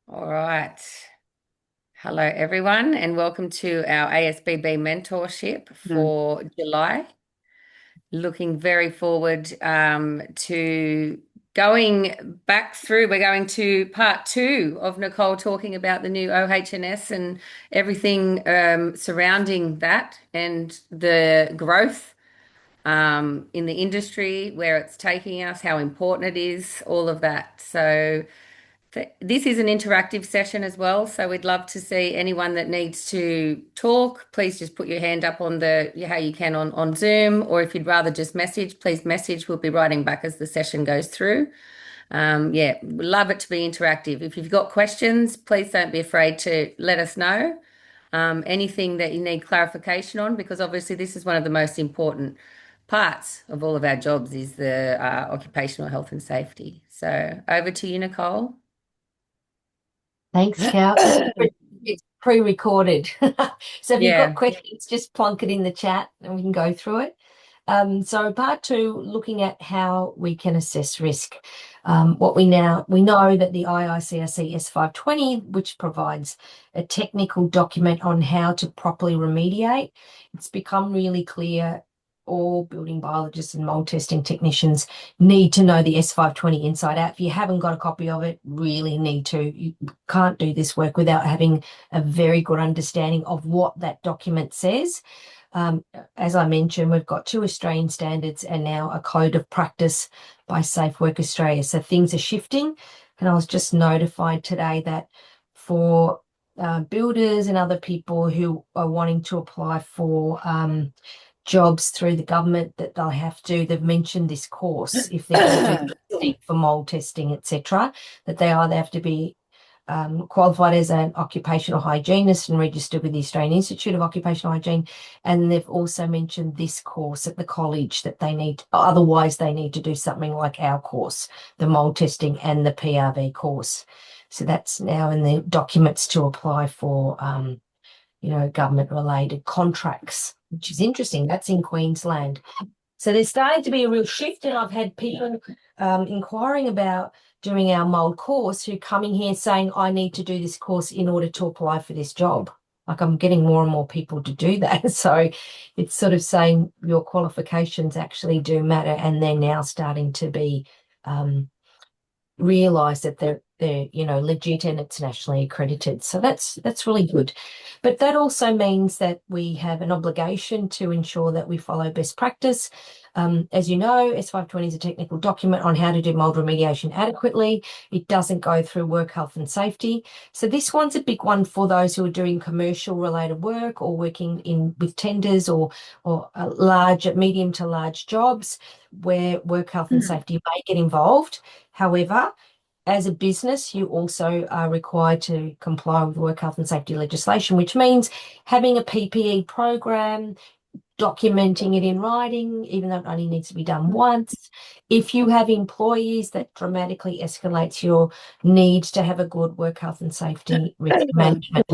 All right. Hello, everyone, and welcome to our ASBB mentorship Mm. for July. Looking very forward to going back through. We're going to part two of Nicole talking about the new OH&S and everything surrounding that and the growth in the industry, where it's taking us, how important it is, all of that. So, this is an interactive session as well, so we'd love to see anyone that needs to talk. Please just put your hand up on the how you can on Zoom, or if you'd rather just message, please message. We'll be writing back as the session goes through. Yeah, we love it to be interactive. If you've got questions, please don't be afraid to let us know. Anything that you need clarification on, because obviously this is one of the most important parts of all of our jobs is the occupational health and safety. So over to you, Nicole. Thanks, Cal. It's pre-recorded. So if you've got Yeah. questions, just plonk it in the chat and we can go through it. So part two, looking at how we can assess risk. We know that the IICRC S520, which provides a technical document on how to properly remediate, it's become really clear all building biologists and mold testing technicians need to know the S520 inside out. If you haven't got a copy of it, really need to. You can't do this work without having a very good understanding of what that document says. As I mentioned, we've got two Australian standards and now a code of practice by Safe Work Australia. So things are shifting. And I was just notified today that for builders and other people who are wanting to apply for jobs through the government, that they've mentioned this course if they're going to do testing for mold testing, etc., that they either have to be qualified as an occupational hygienist and registered with the Australian Institute of Occupational Hygiene. And they've also mentioned this course at the college that they need, otherwise they need to do something like our course, the mold testing and the PRV course. So that's now in the documents to apply for, government related contracts, which is interesting. That's in Queensland. So there's starting to be a real shift, and I've had people inquiring about doing our mold course who coming here saying, I need to do this course in order to apply for this job. Like I'm getting more and more people to do that. So it's sort of saying your qualifications actually do matter, and they're now starting to be realize that they're legit and it's nationally accredited. So that's really good. But that also means that we have an obligation to ensure that we follow best practice. As you know, S520 is a technical document on how to do mold remediation adequately. It doesn't go through work health and safety. So this one's a big one for those who are doing commercial related work or working with tenders or medium to large jobs where work health and safety may get involved. However, as a business, you also are required to comply with work health and safety legislation, which means having a PPE program, documenting it in writing, even though it only needs to be done once. If you have employees, that dramatically escalates your need to have a good work health and safety risk management.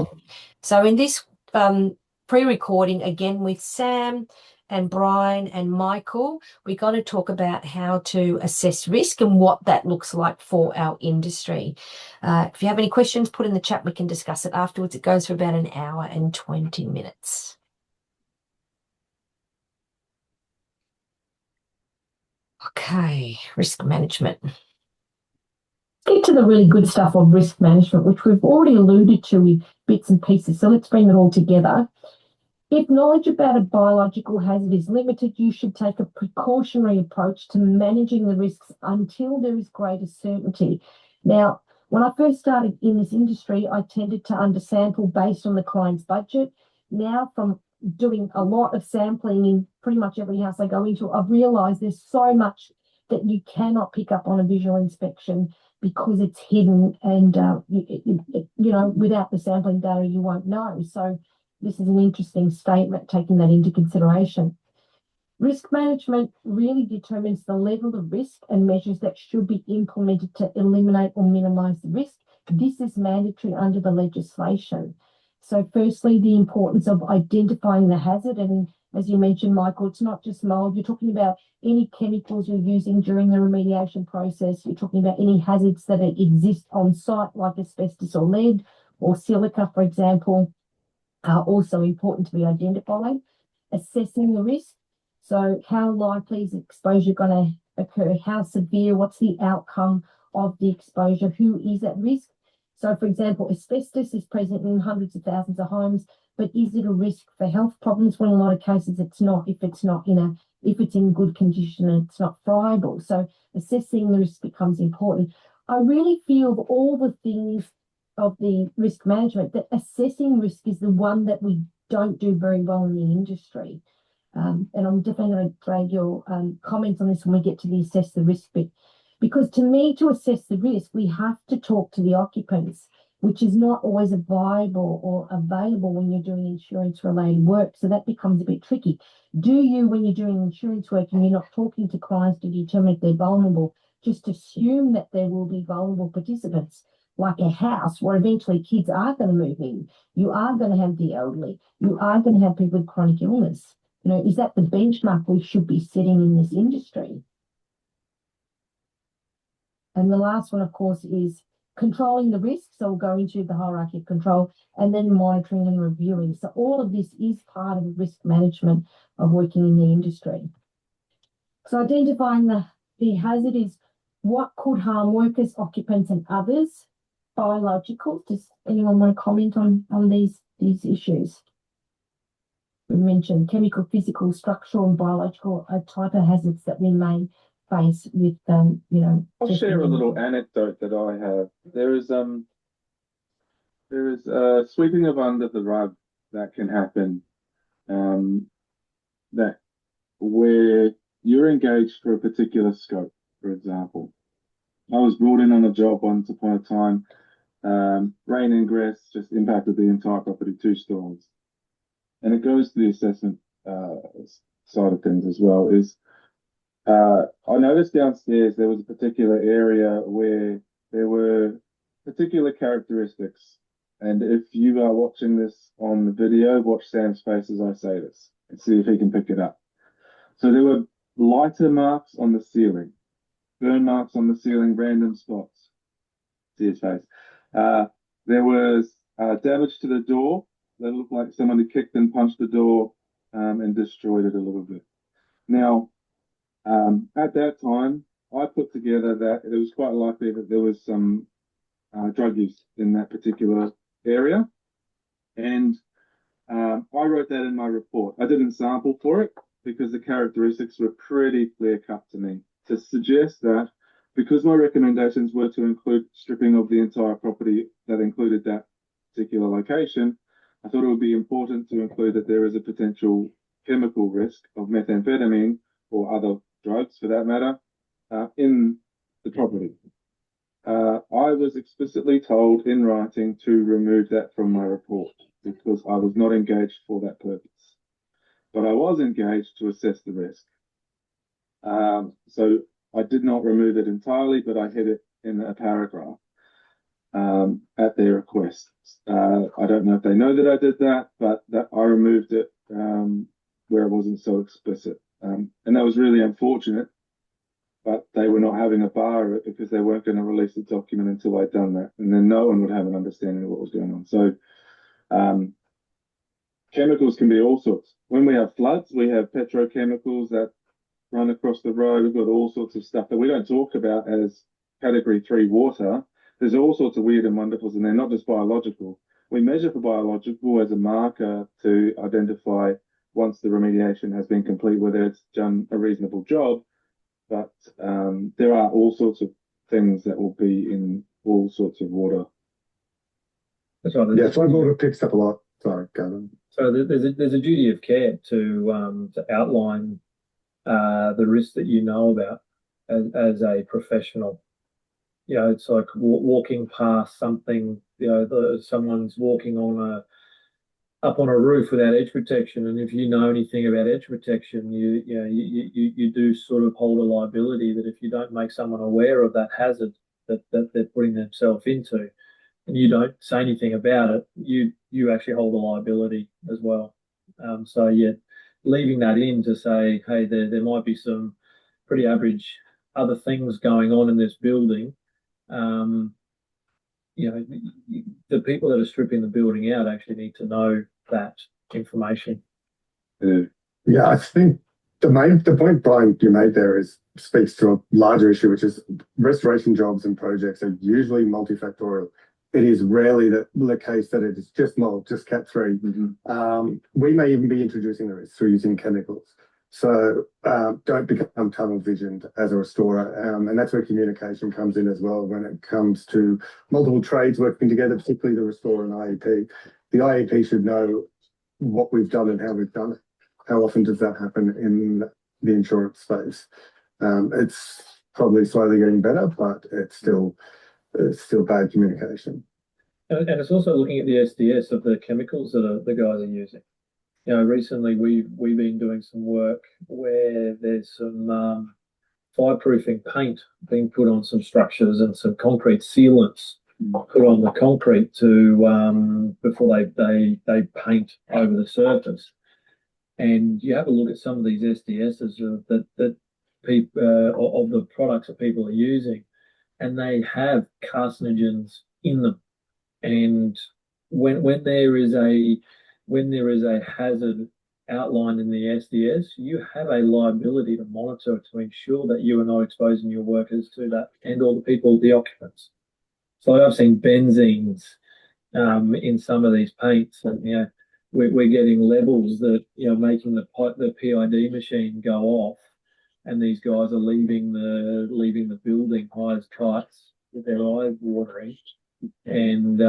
So in this pre-recording, again with Sam and Brian and Michael, we're going to talk about how to assess risk and what that looks like for our industry. If you have any questions, put in the chat. We can discuss it afterwards. It goes for about an hour and 20 minutes. Okay, risk management. Get to the really good stuff of risk management, which we've already alluded to with bits and pieces. So let's bring it all together. If knowledge about a biological hazard is limited, you should take a precautionary approach to managing the risks until there is greater certainty. Now, when I first started in this industry, I tended to undersample based on the client's budget. Now, from doing a lot of sampling in pretty much every house I go into, I've realised there's so much that you cannot pick up on a visual inspection because it's hidden, and without the sampling data, you won't know. So this is an interesting statement, taking that into consideration. Risk management really determines the level of risk and measures that should be implemented to eliminate or minimise the risk. This is mandatory under the legislation. So firstly, the importance of identifying the hazard and as you mentioned, Michael, it's not just mold. You're talking about any chemicals you're using during the remediation process. You're talking about any hazards that exist on site, like asbestos or lead or silica, for example, are also important to be identified. Assessing the risk. So how likely is exposure going to occur? How severe? What's the outcome of the exposure? Who is at risk? So, for example, asbestos is present in hundreds of thousands of homes, but is it a risk for health problems? Well, in a lot of cases, it's not. If it's in good condition and it's not friable. So, assessing the risk becomes important. I really feel of all the things of the risk management that assessing risk is the one that we don't do very well in the industry. And I'm definitely going to drag your comments on this when we get to the assess the risk bit. Because to me, to assess the risk, we have to talk to the occupants, which is not always viable or available when you're doing insurance related work. So that becomes a bit tricky. Do you, when you're doing insurance work and you're not talking to clients to determine if they're vulnerable, just assume that there will be vulnerable participants? Like a house where eventually kids are going to move in, you are going to have the elderly, you are going to have people with chronic illness. Is that the benchmark we should be setting in this industry? And the last one, of course, is controlling the risk. So we'll go into the hierarchy of control and then monitoring and reviewing. So all of this is part of the risk management of working in the industry. So identifying the hazard is what could harm workers, occupants, and others. Biological. Does anyone want to comment on these issues? We mentioned chemical, physical, structural, and biological type of hazards that we may face with, I'll share a little anecdote that I have. There is sweeping of under the rug that can happen, that where you're engaged for a particular scope, for example. I was brought in on a job once upon a time. Rain ingress just impacted the entire property, 2 stories. And it goes to the assessment side of things as well. I noticed downstairs there was a particular area where there were particular characteristics. And if you are watching this on the video, watch Sam's face as I say this and see if he can pick it up. So there were lighter marks on the ceiling, burn marks on the ceiling, random spots. See his face. There was damage to the door that looked like someone had kicked and punched the door and destroyed it a little bit. Now, at that time, I put together that it was quite likely that there was some drug use in that particular area. And I wrote that in my report. I didn't sample for it because the characteristics were pretty clear cut to me to suggest that because my recommendations were to include stripping of the entire property that included that particular location, I thought it would be important to include that there is a potential chemical risk of methamphetamine or other drugs for that matter in the property. I was explicitly told in writing to remove that from my report because I was not engaged for that purpose. But I was engaged to assess the risk. So I did not remove it entirely, but I hid it in a paragraph at their request. I don't know if they know that I did that, but that I removed it where it wasn't so explicit. And that was really unfortunate, but they were not having a bar of it because they weren't going to release the document until I'd done that. And then no one would have an understanding of what was going on. So chemicals can be all sorts. When we have floods, we have petrochemicals that run across the road. We've got all sorts of stuff that we don't talk about as category 3 water. There's all sorts of weird and wonderfuls, and they're not just biological. We measure for biological as a marker to identify once the remediation has been complete, whether it's done a reasonable job. But there are all sorts of things that will be in all sorts of water. That's right. Yeah, floodwater picks up a lot. Sorry, Gavin. So there's a duty of care to outline the risks that you know about as a professional. It's like walking past something. Someone's walking up on a roof without edge protection, and if you know anything about edge protection, you do sort of hold a liability that if you don't make someone aware of that hazard that they're putting themselves into, and you don't say anything about it, you actually hold a liability as well. So yeah, leaving that in to say, hey, there might be some pretty average other things going on in this building. Um, you know, the people that are stripping the building out actually need to know that information. Yeah, I think the point, Brian, you made there is speaks to a larger issue, which is restoration jobs and projects are usually multifactorial. It is rarely the case that it is just mold, just Cat 3. We may even be introducing the risk through using chemicals. So don't become tunnel visioned as a restorer. And that's where communication comes in as well when it comes to multiple trades working together, particularly the restorer and IEP. The IEP should know what we've done and how we've done it. How often does that happen in the insurance space? It's probably slowly getting better, but it's still bad communication. And it's also looking at the SDS of the chemicals that the guys are using. You know, recently we've been doing some work where there's some fireproofing paint being put on some structures and some concrete sealants put on the concrete to before they paint over the surface. And you have a look at some of these SDSs that people of the products that people are using, and they have carcinogens in them. And when there is a hazard outlined in the SDS, you have a liability to monitor to ensure that you are not exposing your workers to that and all the people, the occupants. So I've seen benzenes in some of these paints, and we're getting levels that making the PID machine go off, and these guys are leaving the building high as kites with their eyes watering, and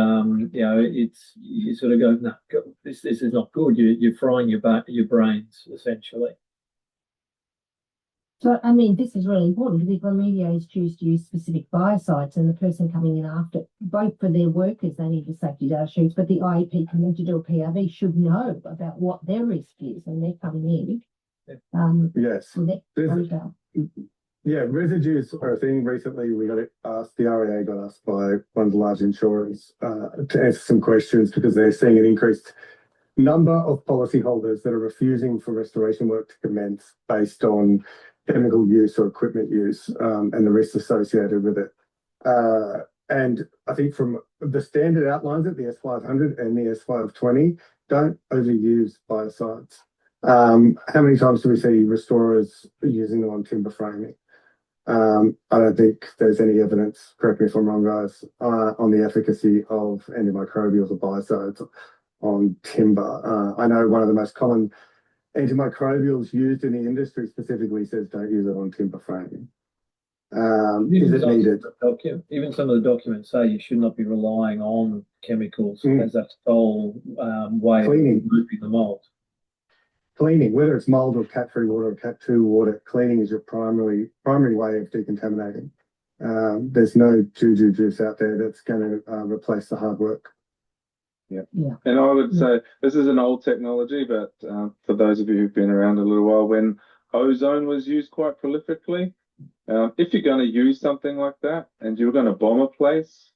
it's you sort of go, no, this is not good. You're frying your brains essentially. So, I mean, this is really important because if remediators choose to use specific biocides and the person coming in after, both for their workers, they need the safety data sheets, but the IEP coming to do a PRV should know about what their risk is when they're coming in. Yes. Yeah, residues are a thing. Recently, we got asked, the REA got asked by one of the large insurers to answer some questions because they're seeing an increased number of policyholders that are refusing for restoration work to commence based on chemical use or equipment use and the risks associated with it. And I think from the standard outlines it, the S500 and the S520, don't overuse biocides. How many times do we see restorers using them on timber framing? I don't think there's any evidence, correct me if I'm wrong, guys, on the efficacy of antimicrobials or biocides on timber. I know one of the most common antimicrobials used in the industry specifically says don't use it on timber framing. Is it needed? Even some of the documents say you should not be relying on chemicals as that sole way of removing the mold. Cleaning, whether it's mold or Cat 3 water or Cat 2 water, cleaning is your primary way of decontaminating. There's no juju juice out there that's going to replace the hard work. Yeah. And I would say this is an old technology, but for those of you who've been around a little while, when ozone was used quite prolifically, if you're going to use something like that and you're going to bomb a place,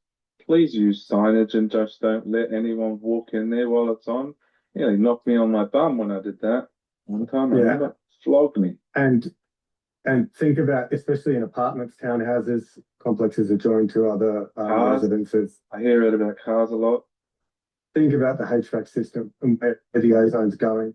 please use signage and just don't let anyone walk in there while it's on. Yeah, he knocked me on my bum when I did that one time. I remember, flogged me. And think about, especially in apartments, townhouses, complexes adjoined to other residences. I hear it about cars a lot. Think about the HVAC system and where the ozone's going.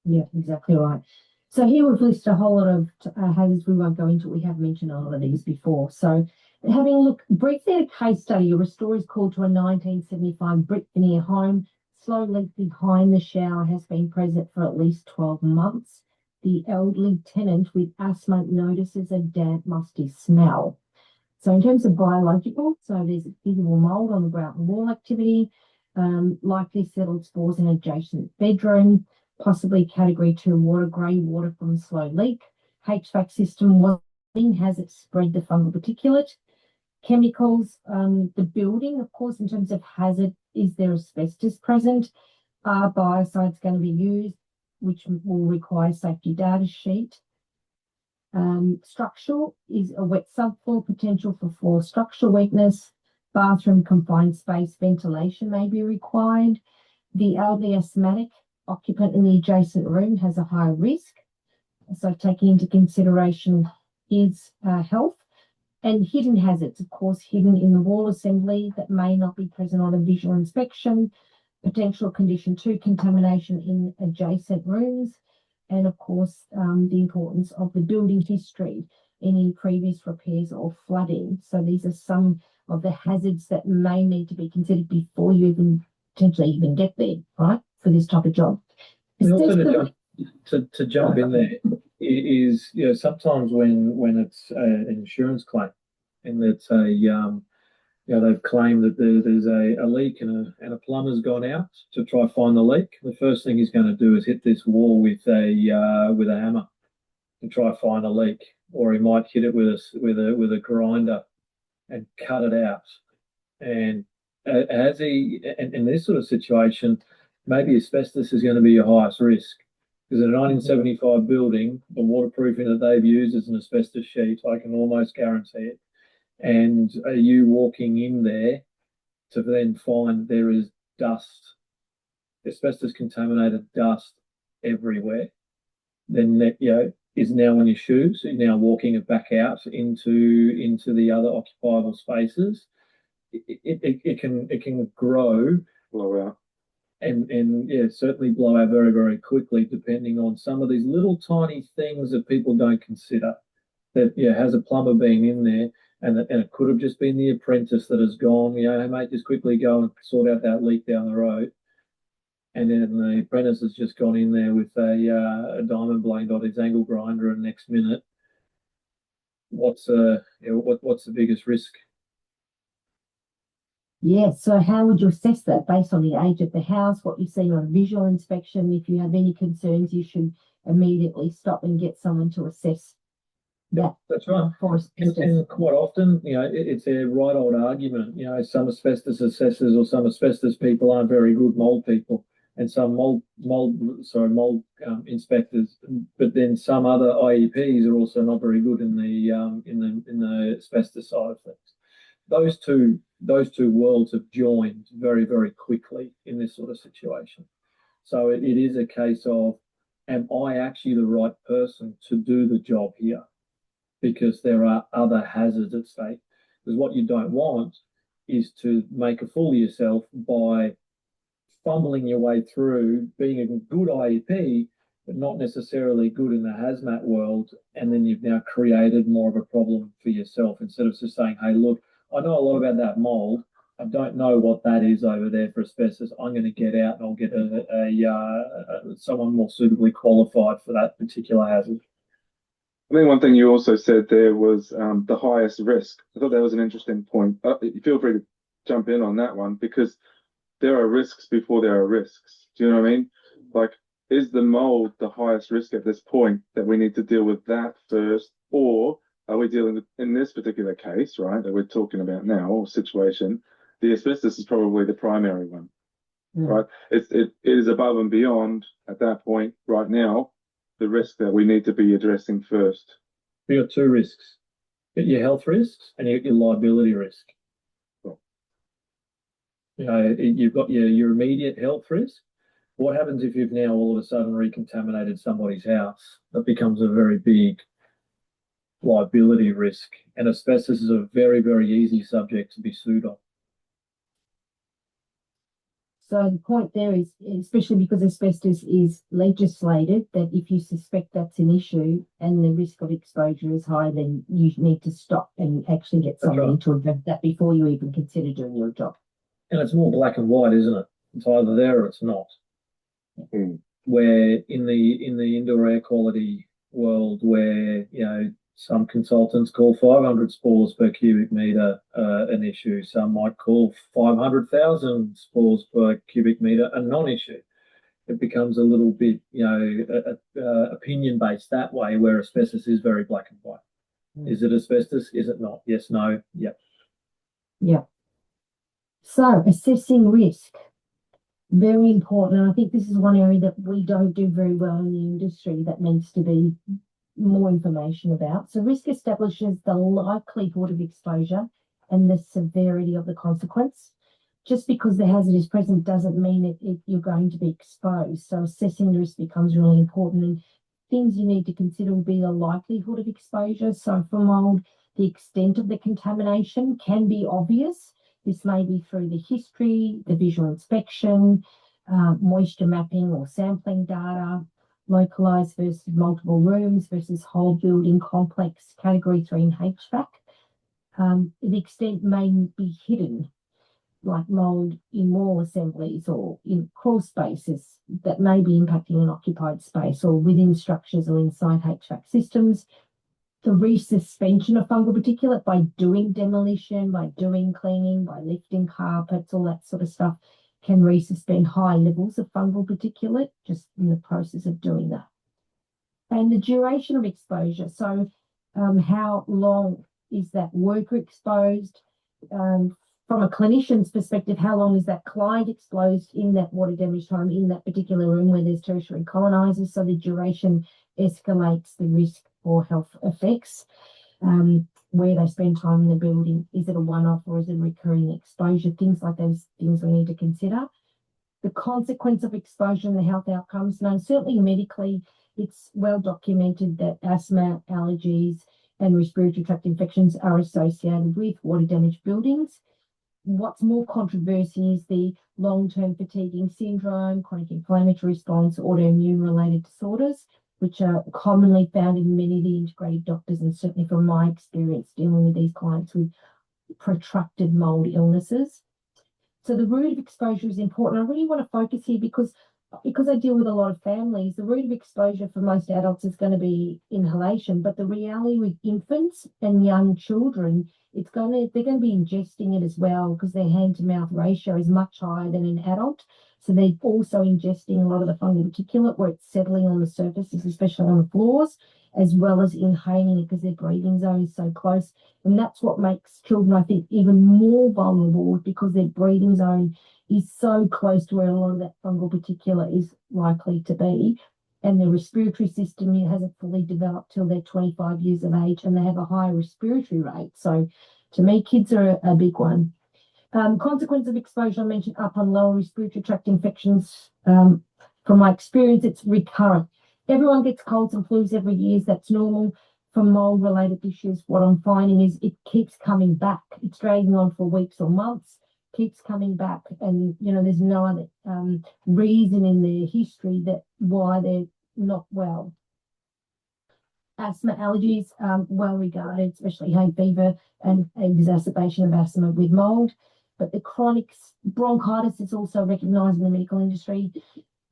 Yeah, exactly right. So here we've listed a whole lot of hazards we won't go into. We have mentioned a lot of these before. So having a look briefly at a case study, a restorer is called to a 1975 brick veneer home. Slow leak behind the shower has been present for at least 12 months. The elderly tenant with asthma notices a damp, musty smell. So in terms of biological, so there's visible mold on the grout and wall activity, likely settled spores in adjacent bedroom, possibly category 2 water, grey water from slow leak. HVAC system has it spread the fungal particulate. Chemicals, the building, of course, in terms of hazard, is there asbestos present? Are biocides going to be used, which will require safety data sheet? Structural is a wet subfloor, potential for floor structural weakness. Bathroom confined space, ventilation may be required. The elderly asthmatic, occupant in the adjacent room has a higher risk. So taking into consideration his health. And hidden hazards, of course, hidden in the wall assembly that may not be present on a visual inspection, potential condition 2 contamination in adjacent rooms, and of course, the importance of the building history, any previous repairs or flooding. So these are some of the hazards that may need to be considered before you even potentially even get there, right, for this type of job. And also to jump in there is, sometimes when it's an insurance claim and it's they've claimed that there's a leak and a plumber's gone out to try find the leak. The first thing he's going to do is hit this wall with a hammer to try find a leak, or he might hit it with a grinder and cut it out. And as in this sort of situation, maybe asbestos is going to be your highest risk. Because in a 1975 building, the waterproofing that they've used is an asbestos sheet. I can almost guarantee it. And are you walking in there to then find there is dust, asbestos contaminated dust everywhere? Then that is now on your shoes. So you're now walking it back out into the other occupiable spaces. It can grow, blow out. And certainly blow out very, very quickly, depending on some of these little tiny things that people don't consider. That has a plumber been in there, and it could have just been the apprentice that has gone, hey mate, just quickly go and sort out that leak down the road. And then the apprentice has just gone in there with a diamond blade on his angle grinder, and next minute, what's the biggest risk? Yes, so how would you assess that based on the age of the house, what you've seen on visual inspection? If you have any concerns, you should immediately stop and get someone to assess that. That's right. For asbestos. And quite often, it's a right old argument. Some asbestos assessors or some asbestos people aren't very good mold people, and some mold inspectors. But then some other IEPs are also not very good in the asbestos side of things. Those two worlds have joined very, very quickly in this sort of situation. So it is a case of, am I actually the right person to do the job here? Because there are other hazards at stake. Because what you don't want is to make a fool of yourself by fumbling your way through being a good IEP, but not necessarily good in the hazmat world. And then you've now created more of a problem for yourself, instead of just saying, hey, look, I know a lot about that mold. I don't know what that is over there for asbestos. I'm going to get out and I'll get someone more suitably qualified for that particular hazard. I think one thing you also said there was the highest risk. I thought that was an interesting point. Feel free to jump in on that one, because there are risks before there are risks. Do you know what I mean? Like, is the mold the highest risk at this point that we need to deal with that first, or are we dealing with, in this particular case, right, that we're talking about now, or situation, the asbestos is probably the primary one, right? It is above and beyond at that point right now the risk that we need to be addressing first. You've got two risks. You've got your health risks and you've got your liability risk. Cool. You've got your immediate health risk. What happens if you've now all of a sudden recontaminated somebody's house? That becomes a very big liability risk, and asbestos is a very, very easy subject to be sued on. So the point there is, especially because asbestos is legislated, that if you suspect that's an issue and the risk of exposure is high, then you need to stop and actually get someone to address that before you even consider doing your job. And it's more black and white, isn't it? It's either there or it's not. Where in the indoor air quality world, where some consultants call 500 spores per cubic metre an issue. Some might call 500,000 spores per cubic metre a non-issue. It becomes a little bit, opinion-based that way, where asbestos is very black and white. Is it asbestos? Is it not? Yes, no, yep. Yeah. So assessing risk, very important. And I think this is one area that we don't do very well in the industry that needs to be more information about. So risk establishes the likelihood of exposure and the severity of the consequence. just because the hazard is present doesn't mean you're going to be exposed. So assessing the risk becomes really important. And things you need to consider will be the likelihood of exposure. So for mold, the extent of the contamination can be obvious. This may be through the history, the visual inspection, moisture mapping or sampling data, localized versus multiple rooms versus whole building complex, category 3 in HVAC. The extent may be hidden, like mold in wall assemblies or in crawl spaces that may be impacting an occupied space or within structures or inside HVAC systems. The resuspension of fungal particulate by doing demolition, by doing cleaning, by lifting carpets, all that sort of stuff can resuspend high levels of fungal particulate just in the process of doing that. And the duration of exposure. So how long is that worker exposed? From a clinician's perspective, how long is that client exposed in that water damage time in that particular room where there's tertiary colonizers? So the duration escalates the risk for health effects. Where they spend time in the building, is it a one-off or is it a recurring exposure? Things like those things we need to consider. The consequence of exposure and the health outcomes. Now, certainly medically, it's well documented that asthma, allergies, and respiratory tract infections are associated with water damaged buildings. What's more controversy is the long-term fatiguing syndrome, chronic inflammatory response, autoimmune related disorders, which are commonly found in many of the integrated doctors, and certainly from my experience dealing with these clients with protracted mold illnesses. So the route of exposure is important. I really want to focus here because I deal with a lot of families. The route of exposure for most adults is going to be inhalation, but the reality with infants and young children, they're going to be ingesting it as well because their hand to mouth ratio is much higher than an adult. So they're also ingesting a lot of the fungal particulate where it's settling on the surfaces, especially on the floors, as well as inhaling it because their breathing zone is so close. And that's what makes children, I think, even more vulnerable because their breathing zone is so close to where a lot of that fungal particulate is likely to be. And the respiratory system hasn't fully developed till they're 25 years of age and they have a higher respiratory rate. So to me, kids are a big one. Consequence of exposure, I mentioned upper and lower respiratory tract infections. From my experience, it's recurrent. Everyone gets colds and flus every year. That's normal. For mold-related issues, what I'm finding is it keeps coming back. It's dragging on for weeks or months, keeps coming back. And, there's no other reason in their history that why they're not well. Asthma, allergies, well regarded, especially hay fever and exacerbation of asthma with mold. But the chronic bronchitis is also recognised in the medical industry.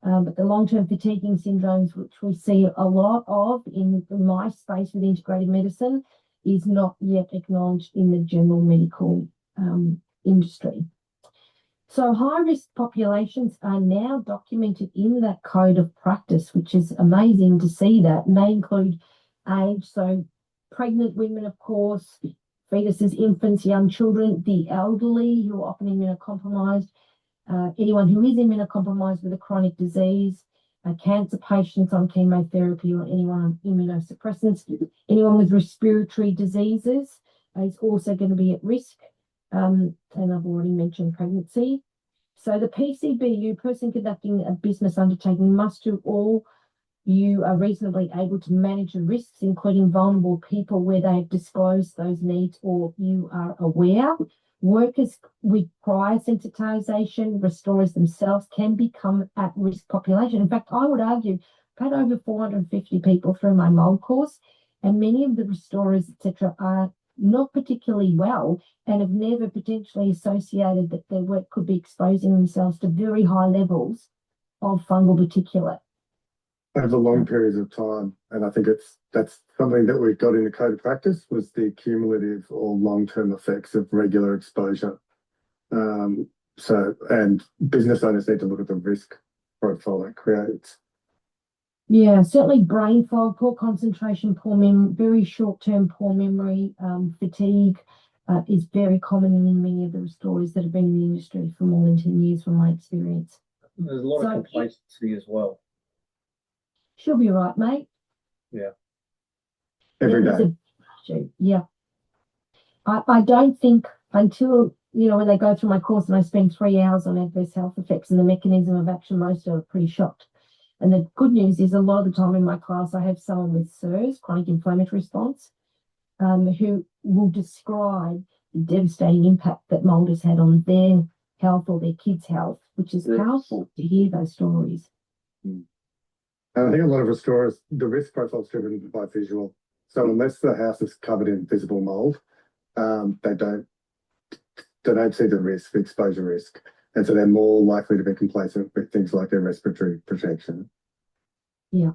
But the long-term fatiguing syndromes, which we see a lot of in my space with integrated medicine, is not yet acknowledged in the general medical industry. So high-risk populations are now documented in that code of practice, which is amazing to see that. And they include age, so pregnant women, of course, fetuses, infants, young children, the elderly who are often immunocompromised, anyone who is immunocompromised with a chronic disease, cancer patients on chemotherapy or anyone on immunosuppressants, anyone with respiratory diseases is also going to be at risk. And I've already mentioned pregnancy. So the PCBU, person conducting a business undertaking, must do all you are reasonably able to manage the risks, including vulnerable people where they have disclosed those needs or you are aware. Workers with prior sensitization, restorers themselves can become at-risk population. In fact, I would argue I've had over 450 people through my mold course, and many of the restorers, etc., are not particularly well and have never potentially associated that their work could be exposing themselves to very high levels of fungal particulate. Over long periods of time. And I think that's something that we've got in the code of practice was the cumulative or long-term effects of regular exposure. And business owners need to look at the risk profile that creates. Yeah, certainly brain fog, poor concentration, poor memory, very short-term poor memory, fatigue is very common in many of the restorers that have been in the industry for more than 10 years from my experience. There's a lot of complacency as well. She'll be right, mate. Yeah. Every day. Yeah. I don't think until when they go through my course and I spend 3 hours on adverse health effects and the mechanism of action, most are pretty shocked. And the good news is a lot of the time in my class, I have someone with CIRS, chronic inflammatory response, who will describe the devastating impact that mold has had on their health or their kids' health, which is powerful to hear those stories. And I think a lot of restorers, the risk profile is driven by visual. So unless the house is covered in visible mold, they don't see the risk, the exposure risk. And so they're more likely to be complacent with things like their respiratory protection. Yeah.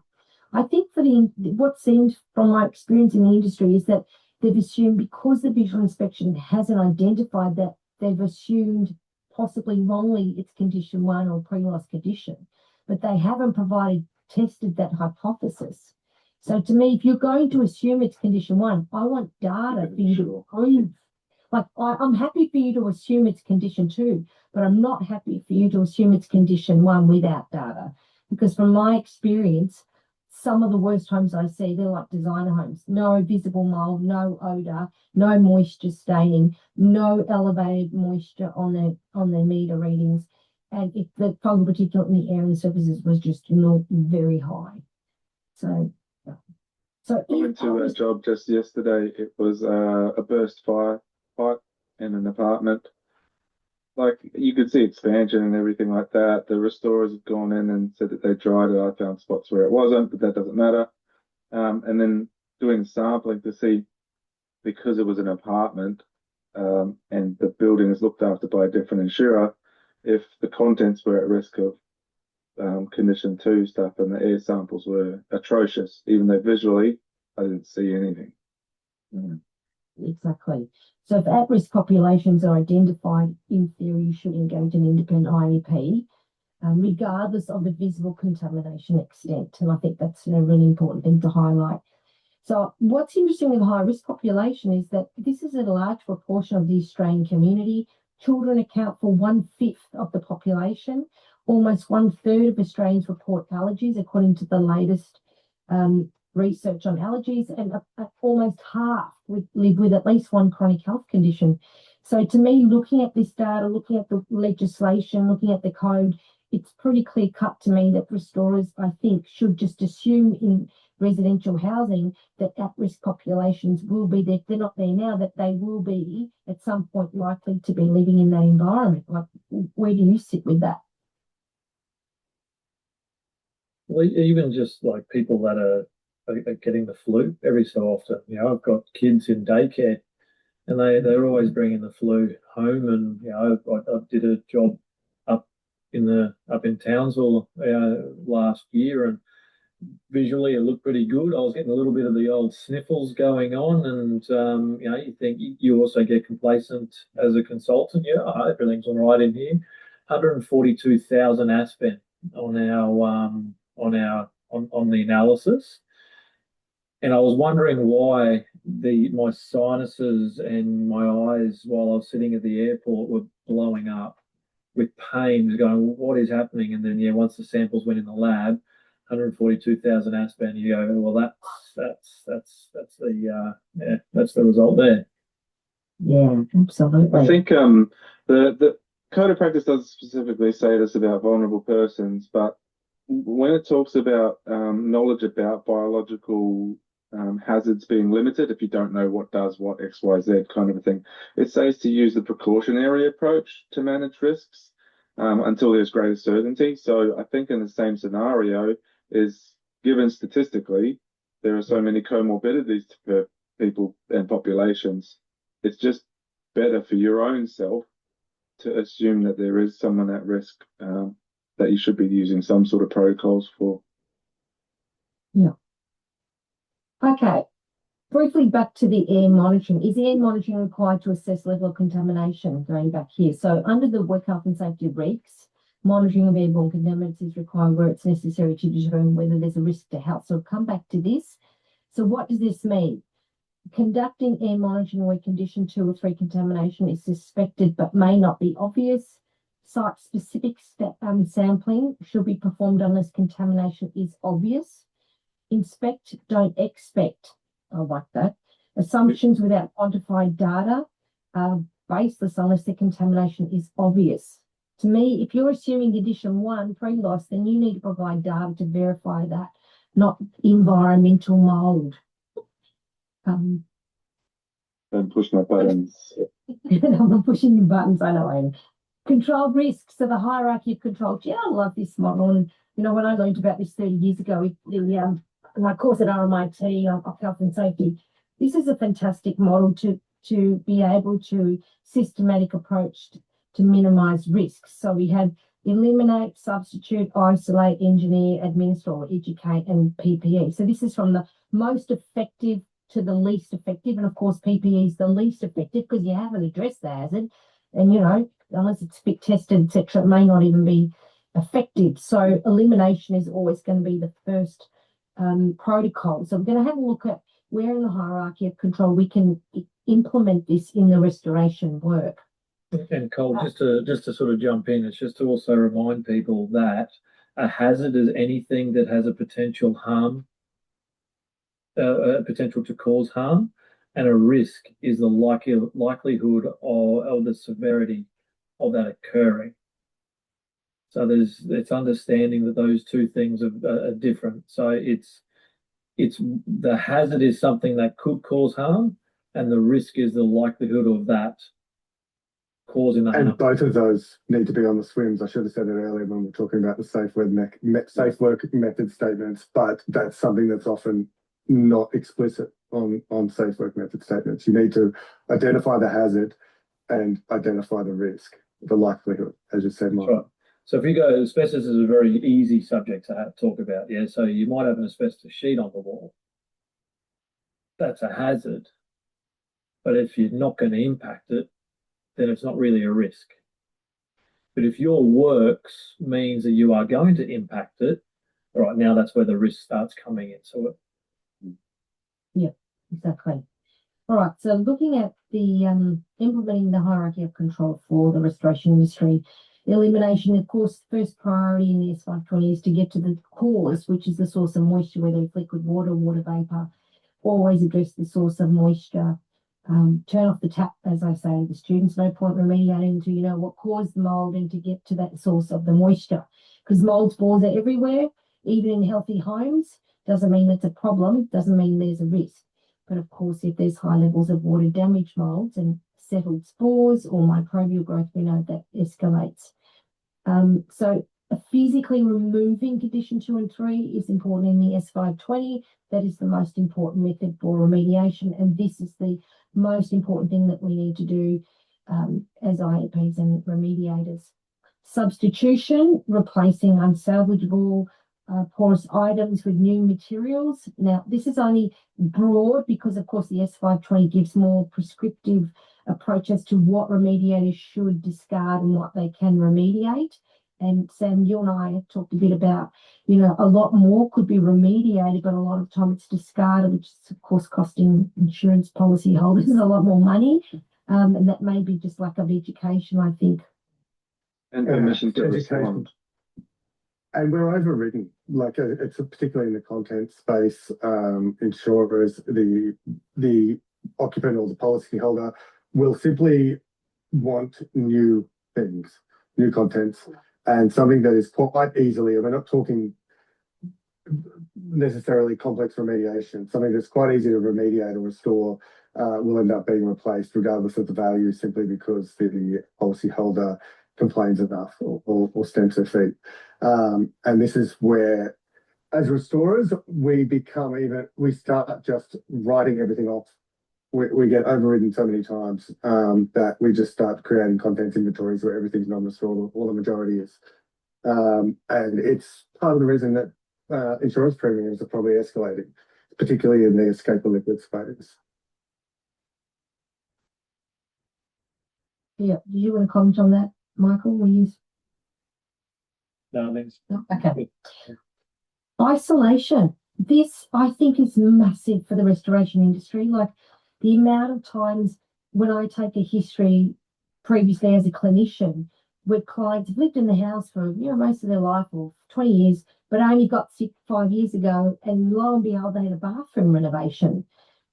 I think what seems from my experience in the industry is that they've assumed, because the visual inspection hasn't identified that, they've assumed possibly wrongly it's condition 1 or pre-loss condition, but they haven't tested that hypothesis. So to me, if you're going to assume it's condition 1, I want data for you to prove. Like, I'm happy for you to assume it's condition 2, but I'm not happy for you to assume it's condition 1 without data. Because from my experience, some of the worst homes I see, they're like designer homes. No visible mold, no odor, no moisture staining, no elevated moisture on their meter readings. And if the fungal particulate in the air and the surfaces was just not very high. So I went to a job just yesterday. It was a burst fire pipe in an apartment. Like, you could see expansion and everything like that. The restorers had gone in and said that they dried it. I found spots where it wasn't, but that doesn't matter. And then doing sampling to see, because it was an apartment, and the building is looked after by a different insurer, if the contents were at risk of condition 2 stuff, and the air samples were atrocious, even though visually I didn't see anything. Exactly. So if at-risk populations are identified, in theory, you should engage an independent IEP, regardless of the visible contamination extent. And I think that's a really important thing to highlight. So what's interesting with high-risk population is that this is a large proportion of the Australian community. Children account for 1/5 of the population. Almost 1/3 of Australians report allergies, according to the latest research on allergies, and almost half live with at least one chronic health condition. So to me, looking at this data, looking at the legislation, looking at the code, it's pretty clear cut to me that restorers, I think, should just assume in residential housing that at-risk populations will be there. If they're not there now, that they will be at some point likely to be living in that environment. Like, where do you sit with that? Well, even just like people that are getting the flu every so often. I've got kids in daycare, and they're always bringing the flu home. And I did a job up in Townsville last year, and visually it looked pretty good. I was getting a little bit of the old sniffles going on, and you think you also get complacent as a consultant. Everything's all right in here. 142,000 aspen on the analysis. And I was wondering why my sinuses and my eyes while I was sitting at the airport were blowing up with pain, going, what is happening? And then once the samples went in the lab, 142,000 aspen, you go, well, that's the result there. Yeah, absolutely. I think the code of practice doesn't specifically say this about vulnerable persons, but when it talks about knowledge about biological hazards being limited, if you don't know what does what, X, Y, Z kind of a thing, it says to use the precautionary approach to manage risks until there's greater certainty. So I think in the same scenario is, given statistically, there are so many comorbidities for people and populations, it's just better for your own self to assume that there is someone at risk that you should be using some sort of protocols for. Yeah. Okay. Briefly back to the air monitoring. Is air monitoring required to assess level of contamination? Going back here. So under the Work Health and Safety regs, monitoring of airborne contaminants is required where it's necessary to determine whether there's a risk to health. So I'll come back to this. So what does this mean? Conducting air monitoring where condition 2 or 3 contamination is suspected but may not be obvious. Site-specific sampling should be performed unless contamination is obvious. Inspect, don't expect. I like that. Assumptions without quantified data. baseless unless the contamination is obvious. To me, if you're assuming condition 1 pre-loss, then you need to provide data to verify that, not environmental mold. And push my buttons. I'm not pushing your buttons, I know. Controlled risks, so the hierarchy of control. Gee, I love this model. And, when I learned about this 30 years ago, my course at RMIT of health and safety, this is a fantastic model to be able to systematic approach to minimize risks. So we had eliminate, substitute, isolate, engineer, administer, or educate, and PPE. So this is from the most effective to the least effective. And of course, PPE is the least effective because you haven't addressed the hazard. And, unless it's fit tested, etc., it may not even be effective. So elimination is always going to be the first protocol. So I'm going to have a look at where in the hierarchy of control we can implement this in the restoration work. And Cole, just to sort of jump in, it's just to also remind people that a hazard is anything that has a potential harm, potential to cause harm, and a risk is the likelihood or the severity of that occurring. So it's understanding that those two things are different. So it's the hazard is something that could cause harm, and the risk is the likelihood of that causing the harm. And both of those need to be on the SWIMs. I should have said it earlier when we were talking about the safe work method statements, but that's something that's often not explicit on safe work method statements. You need to identify the hazard and identify the risk, the likelihood, as you said, Mike. Right. So if you go, asbestos is a very easy subject to talk about. Yeah. So you might have an asbestos sheet on the wall. That's a hazard. But if you're not going to impact it, then it's not really a risk. But if your works means that you are going to impact it, all right, now that's where the risk starts coming into it. Yeah, exactly. All right, so looking at the implementing the hierarchy of control for the restoration industry, elimination, of course, first priority in the S520 is to get to the cause, which is the source of moisture, whether it's liquid water, water vapor. Always address the source of moisture. Turn off the tap, as I say to the students. No point remediating until you know what caused the mold and to get to that source of the moisture. Because mold spores are everywhere, even in healthy homes. Doesn't mean it's a problem, doesn't mean there's a risk. But of course, if there's high levels of water damage molds and settled spores or microbial growth, we know that escalates. So physically removing condition 2 and 3 is important in the S520. That is the most important method for remediation. And this is the most important thing that we need to do as IEPs and remediators. Substitution, replacing unsalvageable porous items with new materials. Now, this is only broad because, of course, the S520 gives more prescriptive approach as to what remediators should discard and what they can remediate. And Sam, you and I have talked a bit about, a lot more could be remediated, but a lot of time it's discarded, which is, of course, costing insurance policy holders a lot more money. And that may be just lack of education, I think. And permission to respond. And we're overridden, it's particularly in the content space. Insurers, the occupant or the policyholder will simply want new things, new contents, and something that is quite easily, and we're not talking necessarily complex remediation, something that's quite easy to remediate or restore will end up being replaced regardless of the value, simply because the policyholder complains enough or stamps their feet. And this is where, as restorers, we start just writing everything off. We get overridden so many times that we just start creating contents inventories where everything's non-restored, or the majority is. And it's part of the reason that insurance premiums are probably escalating, particularly in the escape of liquid space. Yeah, do you want to comment on that, Michael? No, thanks. No? Okay. Isolation. This, I think, is massive for the restoration industry. Like the amount of times when I take a history previously as a clinician, where clients have lived in the house for most of their life or 20 years, but only got sick 5 years ago, and lo and behold, they had a bathroom renovation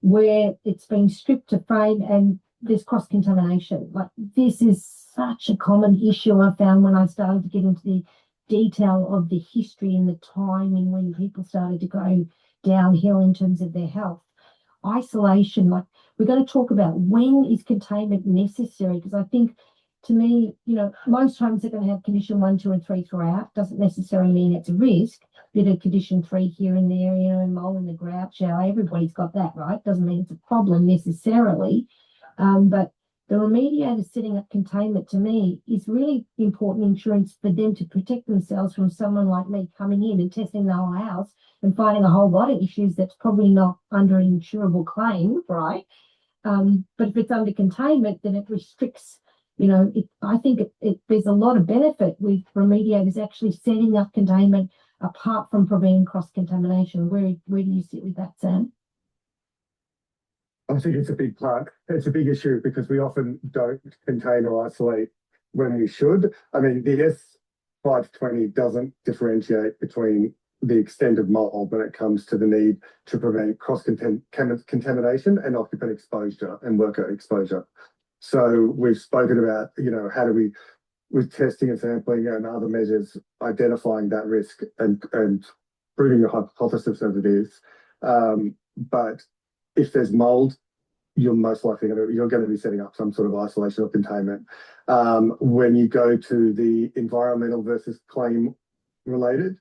where it's been stripped to frame and there's cross-contamination. Like this is such a common issue I found when I started to get into the detail of the history and the timing when people started to go downhill in terms of their health. Isolation, like we're going to talk about when is containment necessary, because I think to me, most homes are going to have condition 1, 2, and 3 throughout. Doesn't necessarily mean it's a risk. Bit of condition 3 here and there, and mold in the grout shower. Everybody's got that, right? Doesn't mean it's a problem necessarily. But the remediators setting up containment to me is really important insurance for them to protect themselves from someone like me coming in and testing the whole house and finding a whole lot of issues that's probably not under an insurable claim, right? But if it's under containment, then it restricts, I think there's a lot of benefit with remediators actually setting up containment apart from preventing cross-contamination. Where do you sit with that, Sam? I think it's a big part. It's a big issue because we often don't contain or isolate when we should. I mean, the S520 doesn't differentiate between the extent of mold when it comes to the need to prevent cross-contamination and occupant exposure and worker exposure. So we've spoken about, how do we, with testing and sampling and other measures, identifying that risk and proving your hypothesis as it is. But if there's mold, you're most likely you're going to be setting up some sort of isolation or containment. When you go to the environmental versus claim related,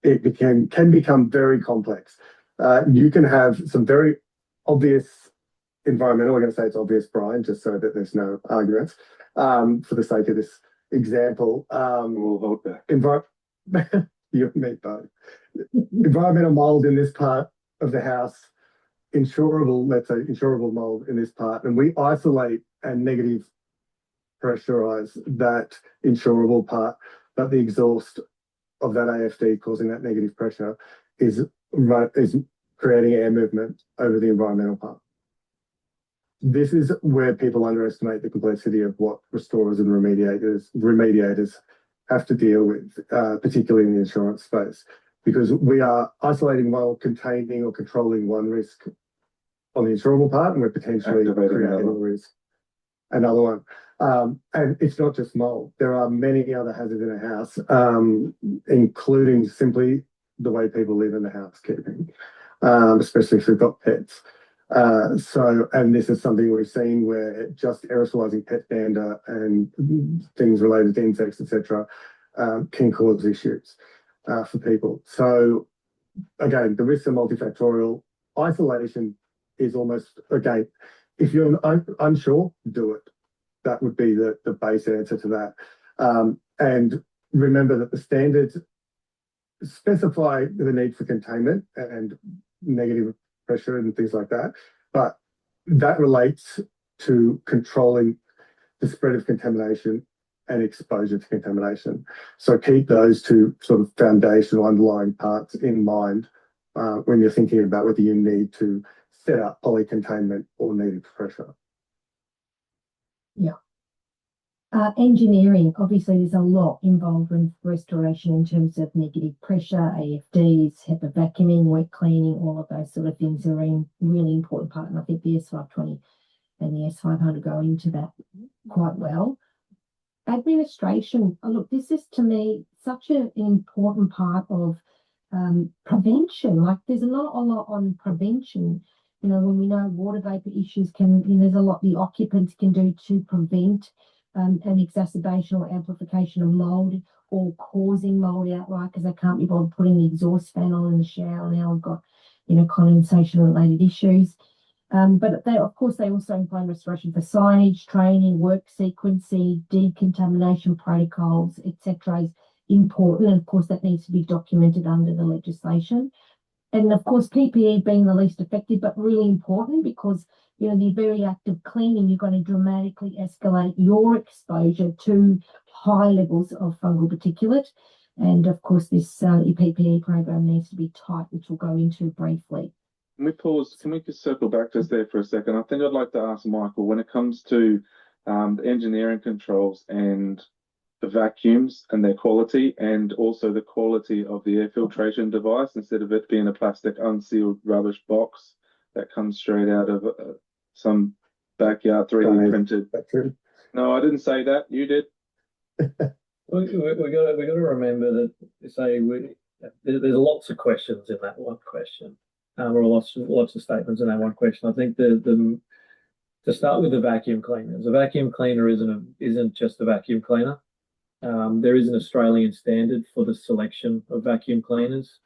it can become very complex. You can have some very obvious environmental. We're going to say it's obvious, Brian, just so that there's no arguments. For the sake of this example, We'll vote that. You and me both. Environmental mold in this part of the house, let's say insurable mold in this part, and we isolate and negative pressurize that insurable part, but the exhaust of that AFD causing that negative pressure is creating air movement over the environmental part. This is where people underestimate the complexity of what restorers and remediators have to deal with, particularly in the insurance space, because we are isolating while containing or controlling one risk on the insurable part, and we're potentially creating another one. And it's not just mold. There are many other hazards in a house, including simply the way people live in the housekeeping, especially if they've got pets. And this is something we've seen where just aerosolizing pet dander and things related to insects, etc., can cause issues for people. So again, the risks are multifactorial. Isolation is almost, again, if you're unsure, do it. That would be the base answer to that. And remember that the standards specify the need for containment and negative pressure and things like that, but that relates to controlling the spread of contamination and exposure to contamination. So keep those two sort of foundational underlying parts in mind when you're thinking about whether you need to set up polycontainment or negative pressure. Yeah. Engineering, obviously there's a lot involved in restoration in terms of negative pressure, AFDs, HEPA vacuuming, wet cleaning, all of those sort of things are a really important part. And I think the S520 and the S500 go into that quite well. Administration, look, this is to me such an important part of prevention. Like there's not a lot on prevention. When we know water vapor issues there's a lot the occupants can do to prevent an exacerbation or amplification of mold or causing mold outright because they can't be bothered putting the exhaust fan on in the shower. Now we've got, condensation related issues. But they also imply restoration for signage, training, work sequencing, decontamination protocols, etc. is important. And of course, that needs to be documented under the legislation. And of course, PPE being the least effective, but really important because, the very act of cleaning, you're going to dramatically escalate your exposure to high levels of fungal particulate. And of course, this PPE program needs to be tight, which we'll go into briefly. Can we pause? Can we just circle back just there for a second? I think I'd like to ask Michael, when it comes to the engineering controls and the vacuums and their quality, and also the quality of the air filtration device, instead of it being a plastic unsealed rubbish box that comes straight out of some backyard 3D printed. True. No, I didn't say that. You did. We got to remember that there's lots of questions in that one question, or lots of statements in that one question. I think the to start with the vacuum cleaners, a vacuum cleaner isn't just a vacuum cleaner. There is an Australian standard for the selection of vacuum cleaners,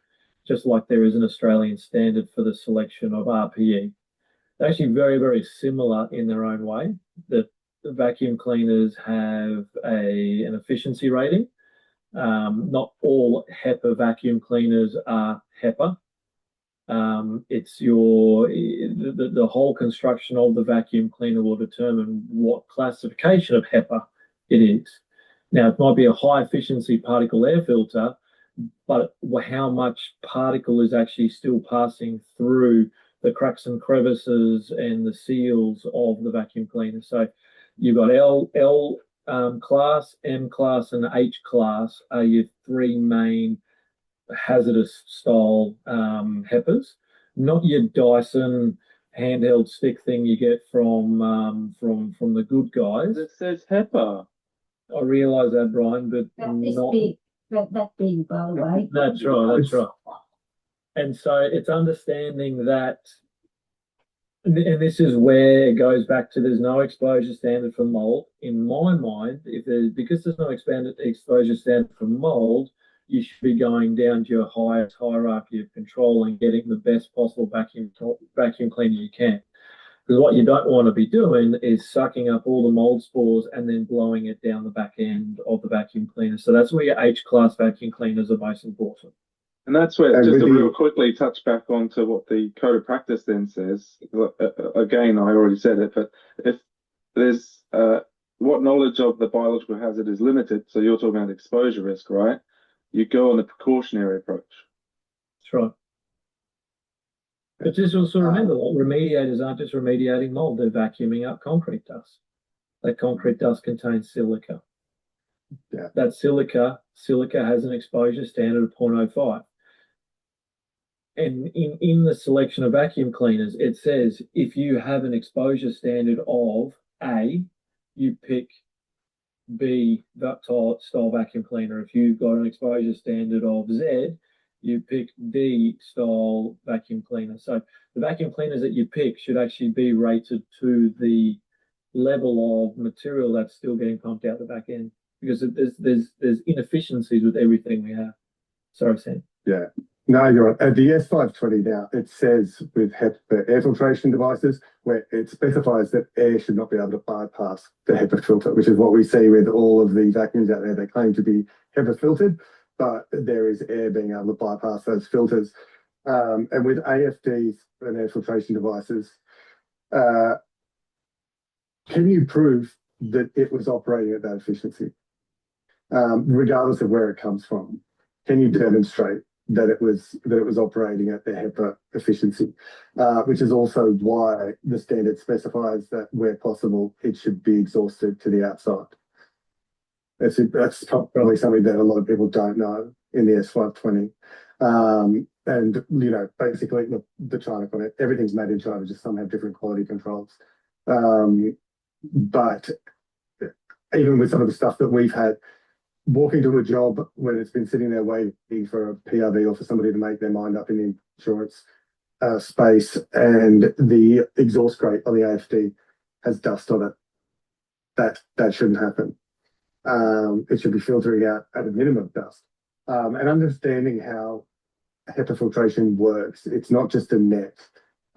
just like there is an Australian standard for the selection of RPE. They're actually very, very similar in their own way. The vacuum cleaners have an efficiency rating. Not all HEPA vacuum cleaners are HEPA. It's the whole construction of the vacuum cleaner will determine what classification of HEPA it is. Now, it might be a high efficiency particle air filter, but how much particle is actually still passing through the cracks and crevices and the seals of the vacuum cleaner. So you've got L class, M class, and H class are your three main hazardous style HEPAs, not your Dyson handheld stick thing you get from the good guys. It says HEPA. I realise that, Brian, but not big. That big, by the way. That's right. That's right. And so it's understanding that, and this is where it goes back to there's no exposure standard for mold. In my mind, because there's no exposure standard for mold, you should be going down to your highest hierarchy of control and getting the best possible vacuum cleaner you can. Because what you don't want to be doing is sucking up all the mold spores and then blowing it down the back end of the vacuum cleaner. So that's where your H-class vacuum cleaners are most important. And that's where, just to real quickly touch back onto what the code of practice then says. Again, I already said it, but if there's what knowledge of the biological hazard is limited, so you're talking about exposure risk, right? You go on the precautionary approach. That's right. But just also remember, remediators aren't just remediating mold, they're vacuuming up concrete dust. That concrete dust contains silica. Yeah. That silica has an exposure standard of 0.05. And in the selection of vacuum cleaners, it says if you have an exposure standard of A, you pick B style vacuum cleaner. If you've got an exposure standard of Z, you pick D style vacuum cleaner. So the vacuum cleaners that you pick should actually be rated to the level of material that's still getting pumped out the back end, because there's inefficiencies with everything we have. Sorry, Sam. Yeah. No, you're right. At the S520 now, it says with HEPA air filtration devices, where it specifies that air should not be able to bypass the HEPA filter, which is what we see with all of the vacuums out there. They claim to be HEPA filtered, but there is air being able to bypass those filters. And with AFDs and air filtration devices, can you prove that it was operating at that efficiency, regardless of where it comes from? Can you demonstrate that it was operating at the HEPA efficiency, which is also why the standard specifies that where possible, it should be exhausted to the outside. That's probably something that a lot of people don't know in the S520. And, basically, the China content, everything's made in China, just some have different quality controls. But even with some of the stuff that we've had, walking to a job when it's been sitting there waiting for a PRV or for somebody to make their mind up in the insurance space, and the exhaust grate on the AFD has dust on it, that shouldn't happen. It should be filtering out at a minimum dust. And understanding how HEPA filtration works, it's not just a net,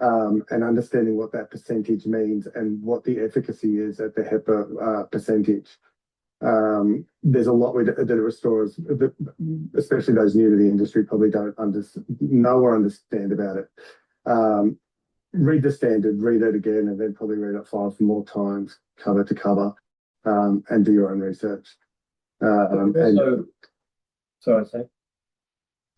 and understanding what that percentage means and what the efficacy is at the HEPA percentage. There's a lot that restorers, especially those new to the industry, probably don't know or understand about it. Read the standard, read it again, and then probably read it 5 more times, cover to cover, and do your own research. Sorry, Sam.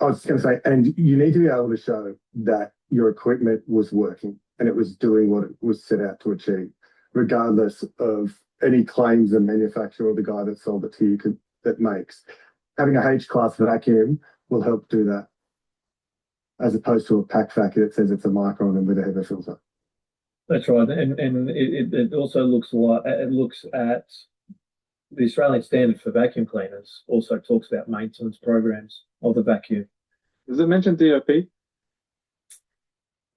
I was just going to say, and you need to be able to show that your equipment was working and it was doing what it was set out to achieve, regardless of any claims the manufacturer or the guy that sold it to you that makes. Having a H-class vacuum will help do that, as opposed to a pack vacuum that says it's a micron and with a HEPA filter. That's right, and it also looks at the Australian standard for vacuum cleaners also talks about maintenance programs of the vacuum. Does it mention DOP?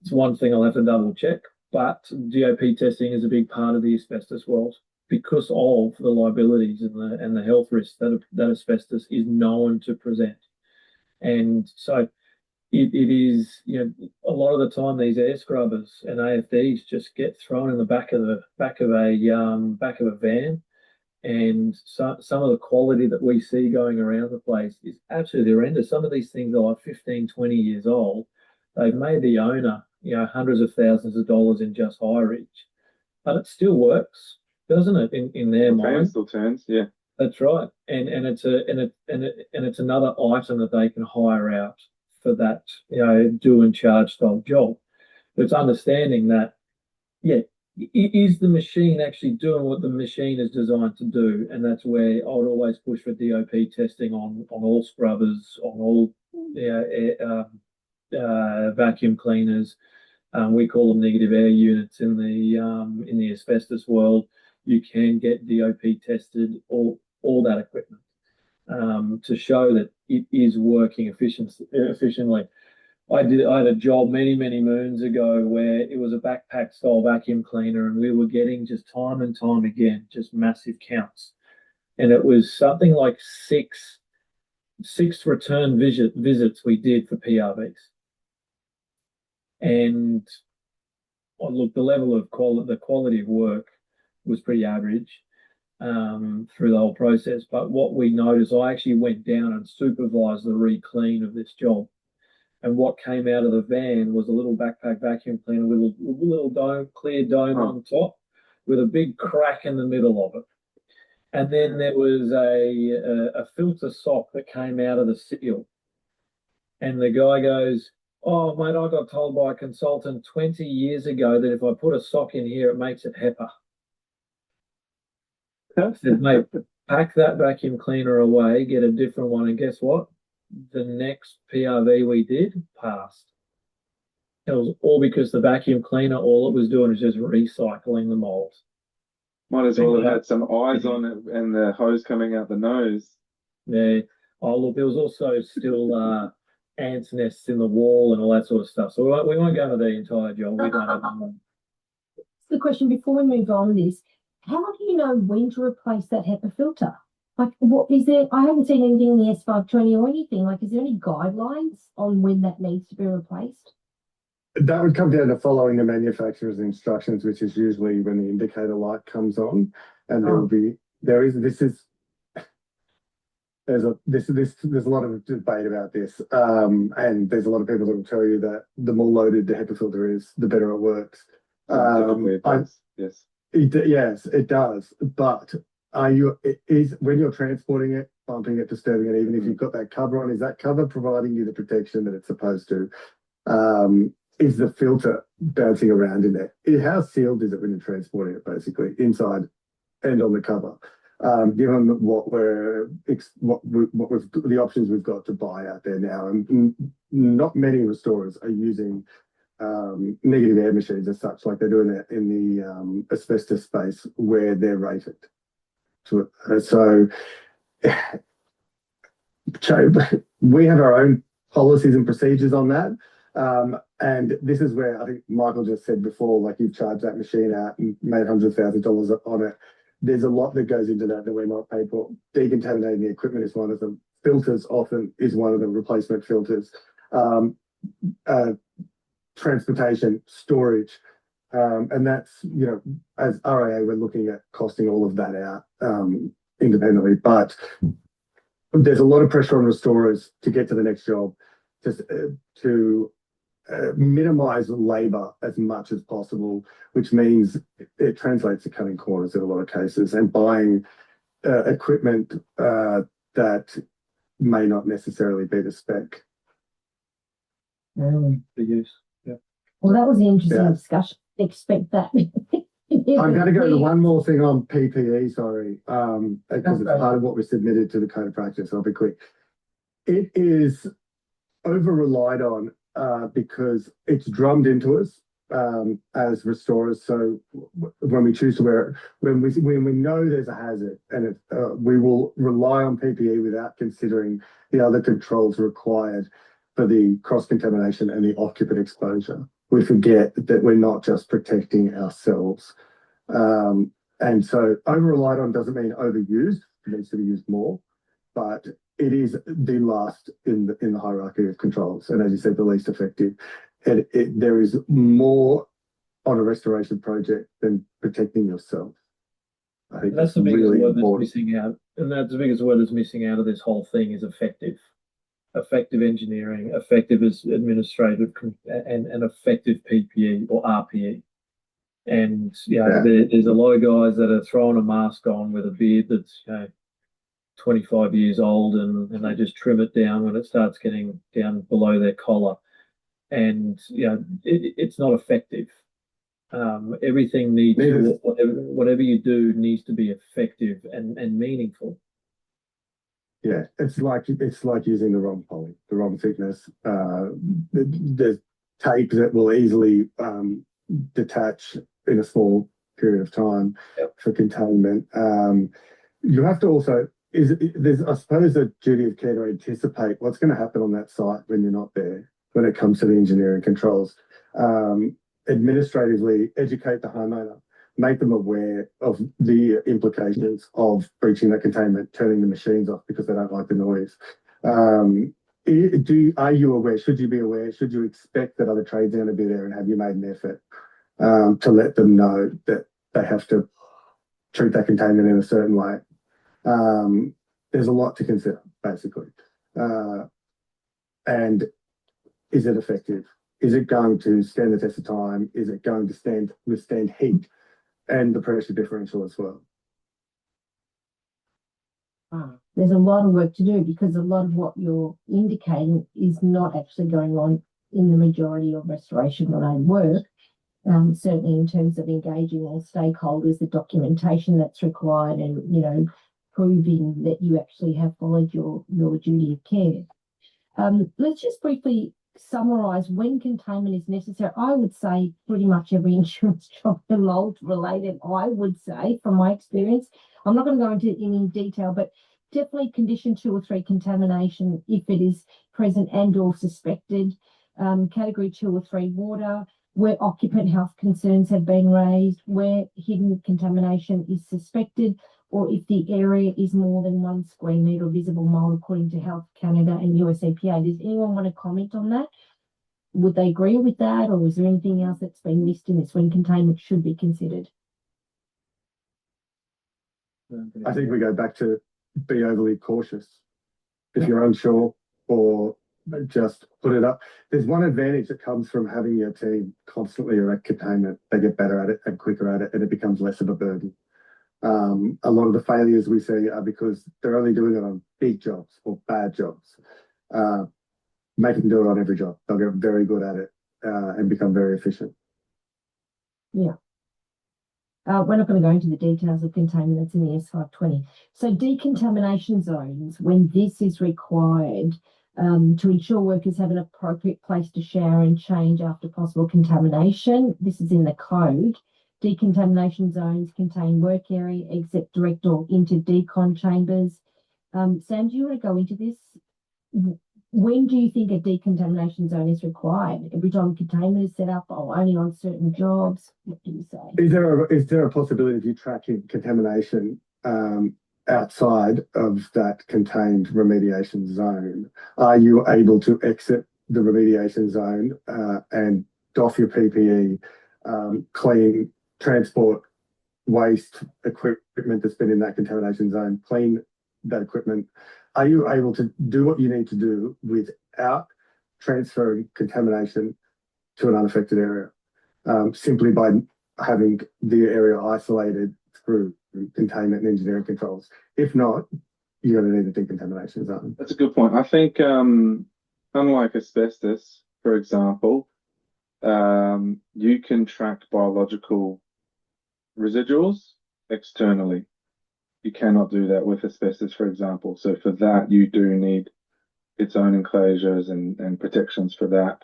It's one thing I'll have to double check, but DOP testing is a big part of the asbestos world because of the liabilities and the health risks that asbestos is known to present. And so it is, a lot of the time these air scrubbers and AFDs just get thrown in the back of a van, and some of the quality that we see going around the place is absolutely horrendous. Some of these things are like 15, 20 years old. They've made the owner, hundreds of thousands of dollars in just high reach, but it still works, doesn't it? In their The fan mind, still turns, yeah. that's right, and it's another item that they can hire out for that, do and charge style job. But it's understanding that, yeah, is the machine actually doing what the machine is designed to do? And that's where I would always push for DOP testing on all scrubbers, on all vacuum cleaners. We call them negative air units in the asbestos world. You can get DOP tested, all that equipment, to show that it is working efficiently. I had a job many moons ago where it was a backpack style vacuum cleaner, and we were getting just time and time again just massive counts, and it was something like six return visits we did for PRVs. And look, the quality of work was pretty average through the whole process. But what we noticed, I actually went down and supervised the re-clean of this job. And what came out of the van was a little backpack vacuum cleaner with a little clear dome on top, with a big crack in the middle of it. And then there was a filter sock that came out of the seal. And the guy goes, "Oh, mate, I got told by a consultant 20 years ago that if I put a sock in here, it makes it HEPA." I said, "Mate, pack that vacuum cleaner away, get a different one." And guess what? The next PRV we did passed. It was all because the vacuum cleaner, all it was doing is just recycling the mold. Might as well have had some eyes on it and the hose coming out the nose. Yeah. Oh, look, there was also still ants' nests in the wall and all that sort of stuff. So we won't go into the entire job. We don't have one. The question before we move on is, how do you know when to replace that HEPA filter? Like, what is there? I haven't seen anything in the S520 or anything. Like, is there any guidelines on when that needs to be replaced? That would come down to following the manufacturer's instructions, which is usually when the indicator light comes on, and there's a lot of debate about this, and there's a lot of people that will tell you that the more loaded the HEPA filter is, the better it works. It does, yes. Yes, it does. But when you're transporting it, bumping it, disturbing it, even if you've got that cover on, is that cover providing you the protection that it's supposed to? Is the filter bouncing around in there? How sealed is it when you're transporting it, basically, inside and on the cover? Given the options we've got to buy out there now, and not many restorers are using negative air machines as such, like they're doing it in the asbestos space where they're rated. So we have our own policies and procedures on that. And this is where I think Michael just said before, like, you've charged that machine out and made hundreds of thousands of dollars on it. There's a lot that goes into that we're not paid for. Decontaminating the equipment is one of them. Filters often is one of them, replacement filters. Transportation, storage. And that's, as RIA, we're looking at costing all of that out independently. But there's a lot of pressure on restorers to get to the next job, just to minimize labor as much as possible, which means it translates to cutting corners in a lot of cases and buying equipment that may not necessarily be the spec. The use. Yeah. Well, that was an interesting discussion. Expect that. I'm going to go to one more thing on PPE, sorry, because it's part of what we submitted to the code of practice. I'll be quick. It is over relied on because it's drummed into us as restorers. So when we choose to wear it, when we know there's a hazard, and we will rely on PPE without considering the other controls required for the cross-contamination and the occupant exposure. We forget that we're not just protecting ourselves. And so over-relied on doesn't mean overused. It needs to be used more, but it is the last in the hierarchy of controls. And as you said, the least effective. There is more on a restoration project than protecting yourself. I think that's the biggest really word that's important. missing out, and that's the biggest word that's missing out of this whole thing is effective. Effective engineering, effective as administrative, and effective PPE or RPE. And Yeah. there's a lot of guys that are throwing a mask on with a beard that's 25 years old, and they just trim it down when it starts getting down below their collar, and it's not effective. Everything needs to, whatever you do needs to be effective and meaningful. Yeah, it's like using the wrong poly, the wrong thickness. There's tape that will easily detach in a small period of time. Yep. For containment. You have to also there's I suppose a duty of care to anticipate what's going to happen on that site when you're not there. When it comes to the engineering controls, administratively educate the homeowner, make them aware of the implications of breaching that containment, turning the machines off because they don't like the noise. Are you aware? Should you be aware? Should you expect that other trades are going to be there, and have you made an effort to let them know that they have to treat that containment in a certain way? There's a lot to consider, basically. And is it effective? Is it going to stand the test of time? Is it going to withstand heat and the pressure differential as well? There's a lot of work to do, because a lot of what you're indicating is not actually going on in the majority of restoration-related work. Certainly in terms of engaging all stakeholders, the documentation that's required, and proving that you actually have followed your duty of care. Let's just briefly summarise when containment is necessary. I would say pretty much every insurance job mold related, I would say, from my experience. I'm not going to go into any detail, but definitely condition 2 or 3 contamination if it is present and or suspected. Category 2 or 3 water, where occupant health concerns have been raised, where hidden contamination is suspected, or if the area is more than 1 square metre of visible mold according to Health Canada and US EPA. Does anyone want to comment on that? Would they agree with that, or is there anything else that's been missed in this when containment should be considered? I think we go back to be overly cautious. If you're unsure, or just put it up. There's one advantage that comes from having your team constantly erect containment. They get better at it and quicker at it, and it becomes less of a burden. A lot of the failures we see are because they're only doing it on big jobs or bad jobs. Make them do it on every job. They'll get very good at it and become very efficient. Yeah. We're not going to go into the details of containment that's in the S520. So decontamination zones, when this is required to ensure workers have an appropriate place to shower and change after possible contamination. This is in the code. Decontamination zones contain work area, exit, direct or into decon chambers. Sam, do you want to go into this? When do you think a decontamination zone is required? Every time containment is set up, or only on certain jobs? What do you say? Is there a possibility of you tracking contamination outside of that contained remediation zone? Are you able to exit the remediation zone and doff your PPE, clean, transport waste equipment that's been in that contamination zone, clean that equipment? Are you able to do what you need to do without transferring contamination to an unaffected area, simply by having the area isolated through containment and engineering controls? If not, you're going to need a decontamination zone. That's a good point. I think, unlike asbestos, for example, you can track biological residuals externally. You cannot do that with asbestos, for example. So for that, you do need its own enclosures and protections for that.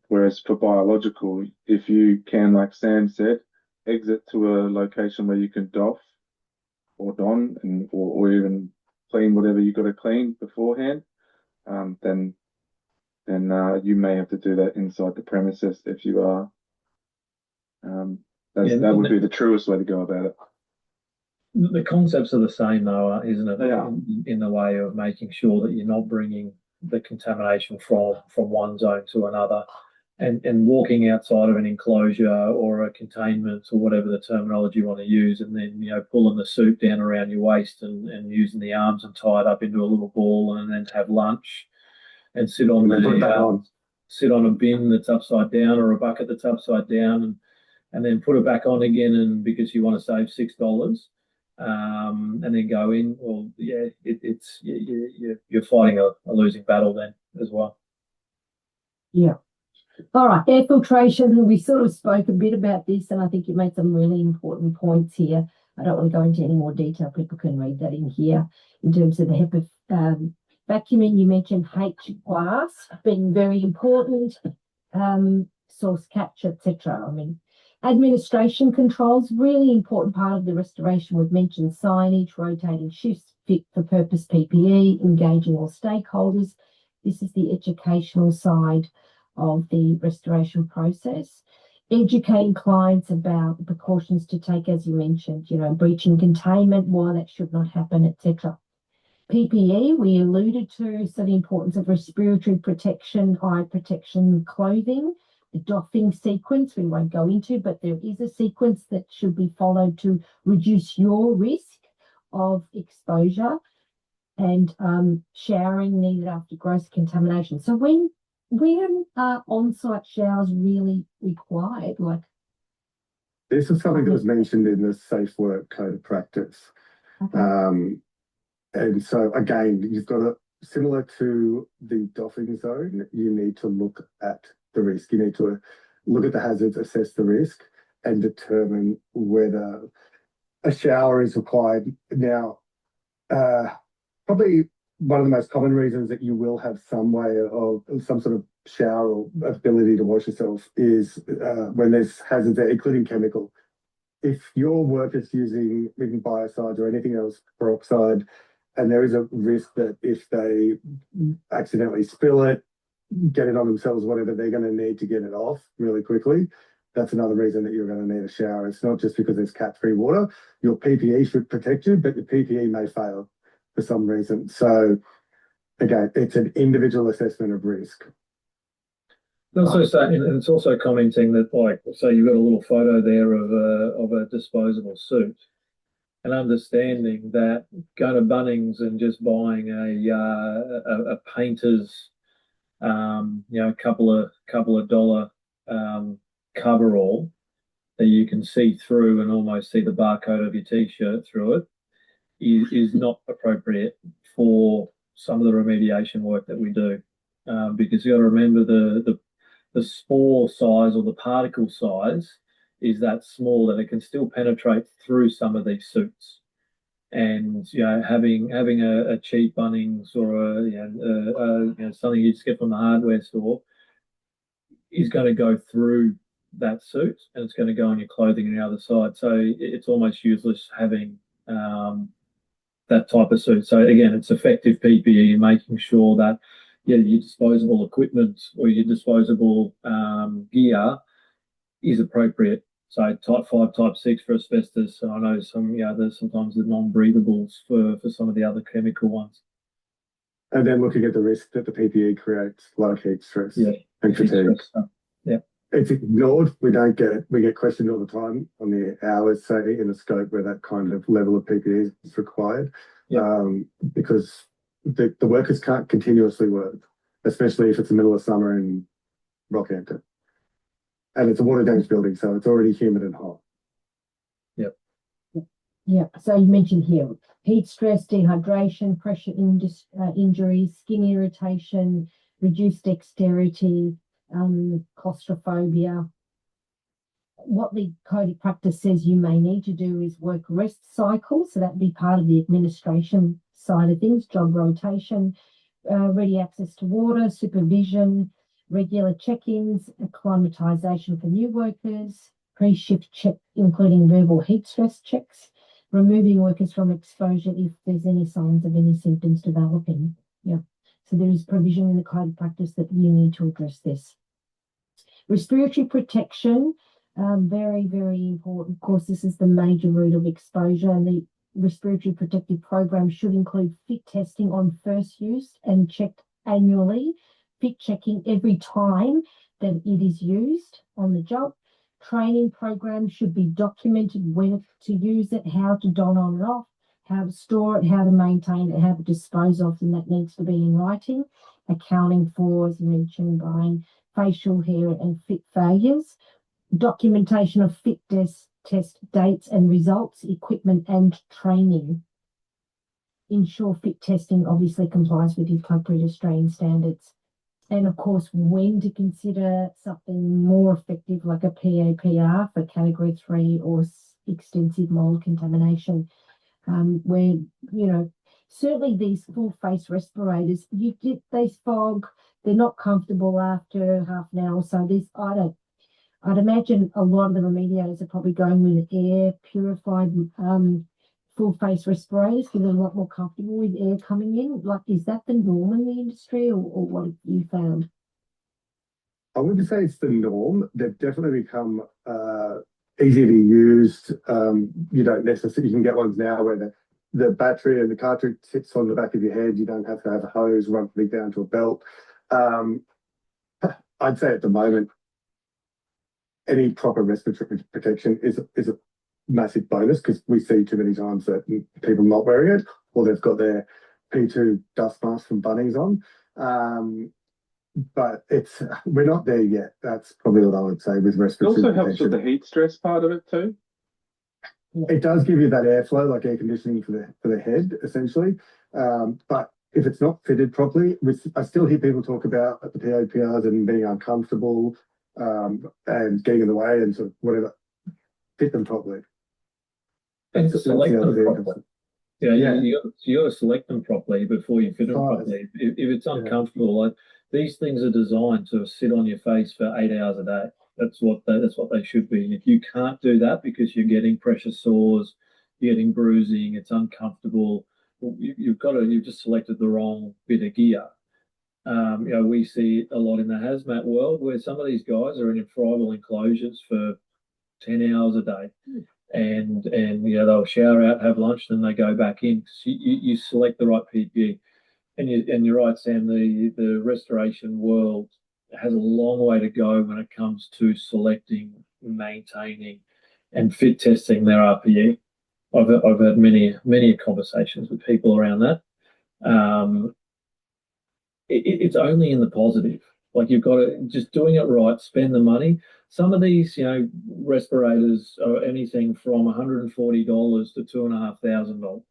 Whereas for biological, if you can, like Sam said, exit to a location where you can doff or don or even clean whatever you got to clean beforehand, then you may have to do that inside the premises if you are. That would be the truest way to go about it. The concepts are the same, though, isn't it? They are. In the way of making sure that you're not bringing the contamination from one zone to another, and walking outside of an enclosure or a containment or whatever the terminology you want to use, and then pulling the suit down around your waist and using the arms and tie it up into a little ball, and then have lunch and sit on sit on a bin that's upside down or a bucket that's upside down, and then put it back on again, and because you want to save $6. And then go in. Well, yeah, you're fighting a losing battle then as well. Yeah. All right, air filtration. We sort of spoke a bit about this, and I think you made some really important points here. I don't want to go into any more detail. People can read that in here. In terms of the HEPA vacuuming, you mentioned H glass being very important, source capture, etc. I mean, administration controls, really important part of the restoration. We've mentioned signage, rotating shifts, fit for purpose PPE, engaging all stakeholders. This is the educational side of the restoration process. Educating clients about the precautions to take, as you mentioned, breaching containment, why that should not happen, etc. PPE, we alluded to, so the importance of respiratory protection, eye protection, clothing. The doffing sequence we won't go into, but there is a sequence that should be followed to reduce your risk of exposure, and showering needed after gross contamination. So when are on-site showers really required? This is something that was mentioned in the Safe Work Code of Practice. Okay. And so again, you've got to, similar to the doffing zone, you need to look at the risk. You need to look at the hazards, assess the risk, and determine whether a shower is required. Now, probably one of the most common reasons that you will have some way of some sort of shower or ability to wash yourself is when there's hazards there, including chemical. If your work is using even biocides or anything else, peroxide, and there is a risk that if they accidentally spill it, get it on themselves, whatever, they're going to need to get it off really quickly. That's another reason that you're going to need a shower. It's not just because there's cat-free water. Your PPE should protect you, but your PPE may fail for some reason. So again, it's an individual assessment of risk. Also saying, and it's also commenting that, like, so you've got a little photo there of a disposable suit, and understanding that going to Bunnings and just buying a painter's couple of dollar coverall that you can see through and almost see the barcode of your t-shirt through it is not appropriate for some of the remediation work that we do, because you got to remember the spore size or the particle size is that small that it can still penetrate through some of these suits. And having a cheap Bunnings or something you just get from the hardware store is going to go through that suit, and it's going to go on your clothing on the other side. So it's almost useless having that type of suit. So again, it's effective PPE, making sure that your disposable equipment or your disposable gear is appropriate. So type 5, type 6 for asbestos. I know there's sometimes the non-breathables for some of the other chemical ones. And then looking at the risk that the PPE creates, like heat stress and fatigue. Yeah. It's ignored. We don't get it. We get questioned all the time on the hours, say, in the scope where that kind of level of PPE is required, because the workers can't continuously work, especially if it's the middle of summer in Rockhampton. And it's a water damaged building, so it's already humid and hot. Yep. Yeah. So you mentioned here heat stress, dehydration, pressure injuries, skin irritation, reduced dexterity, claustrophobia. What the code of practice says you may need to do is work rest cycles. So that'd be part of the administration side of things, job rotation, ready access to water, supervision, regular check-ins, acclimatisation for new workers, pre-shift check, including verbal heat stress checks, removing workers from exposure if there's any signs of any symptoms developing. Yeah. So there is provision in the code of practice that you need to address this. Respiratory protection, very, very important. Of course, this is the major route of exposure, and the respiratory protective program should include fit testing on first use and checked annually, fit checking every time that it is used on the job. Training programs should be documented, when to use it, how to don on and off, how to store it, how to maintain it, how to dispose of, and that needs to be in writing. Accounting for, as mentioned, buying facial hair and fit failures. Documentation of fit test dates and results, equipment and training. Ensure fit testing obviously complies with the appropriate Australian standards. And of course, when to consider something more effective like a PAPR for category 3 or extensive mold contamination, where, certainly these full face respirators, you get these fog, they're not comfortable after half an hour or so. I'd imagine a lot of the remediators are probably going with air purified full face respirators because they're a lot more comfortable with air coming in. Like, is that the norm in the industry, or what have you found? I wouldn't say it's the norm. They've definitely become easier to use. You don't necessarily, you can get ones now where the battery and the cartridge sits on the back of your head. You don't have to have a hose run down to a belt. I'd say at the moment, any proper respiratory protection is a massive bonus, because we see too many times that people not wearing it, or they've got their P2 dust mask from Bunnings on. But we're not there yet. That's probably what I would say with It respiratory also protection. helps with the heat stress part of it too. It does give you that airflow, like air conditioning for the head, essentially. But if it's not fitted properly, I still hear people talk about the PAPRs and being uncomfortable and getting in the way and sort of whatever. Fit them properly. And to select them properly. Yeah. You got to select them properly before you fit them properly. If it's uncomfortable, like, these things are designed to sit on your face for 8 hours a day. That's what they should be. If you can't do that because you're getting pressure sores, you're getting bruising, it's uncomfortable, you've just selected the wrong bit of gear. We see a lot in the hazmat world where some of these guys are in inflatable enclosures for 10 hours a day, and they'll shower out, have lunch, then they go back in. So you select the right PPE, and you're right, Sam. The restoration world has a long way to go when it comes to selecting, maintaining, and fit testing their RPE. I've had many conversations with people around that. It's only in the positive. Like, you've got to just doing it right, spend the money. Some of these, respirators are anything from $140 to $2,500,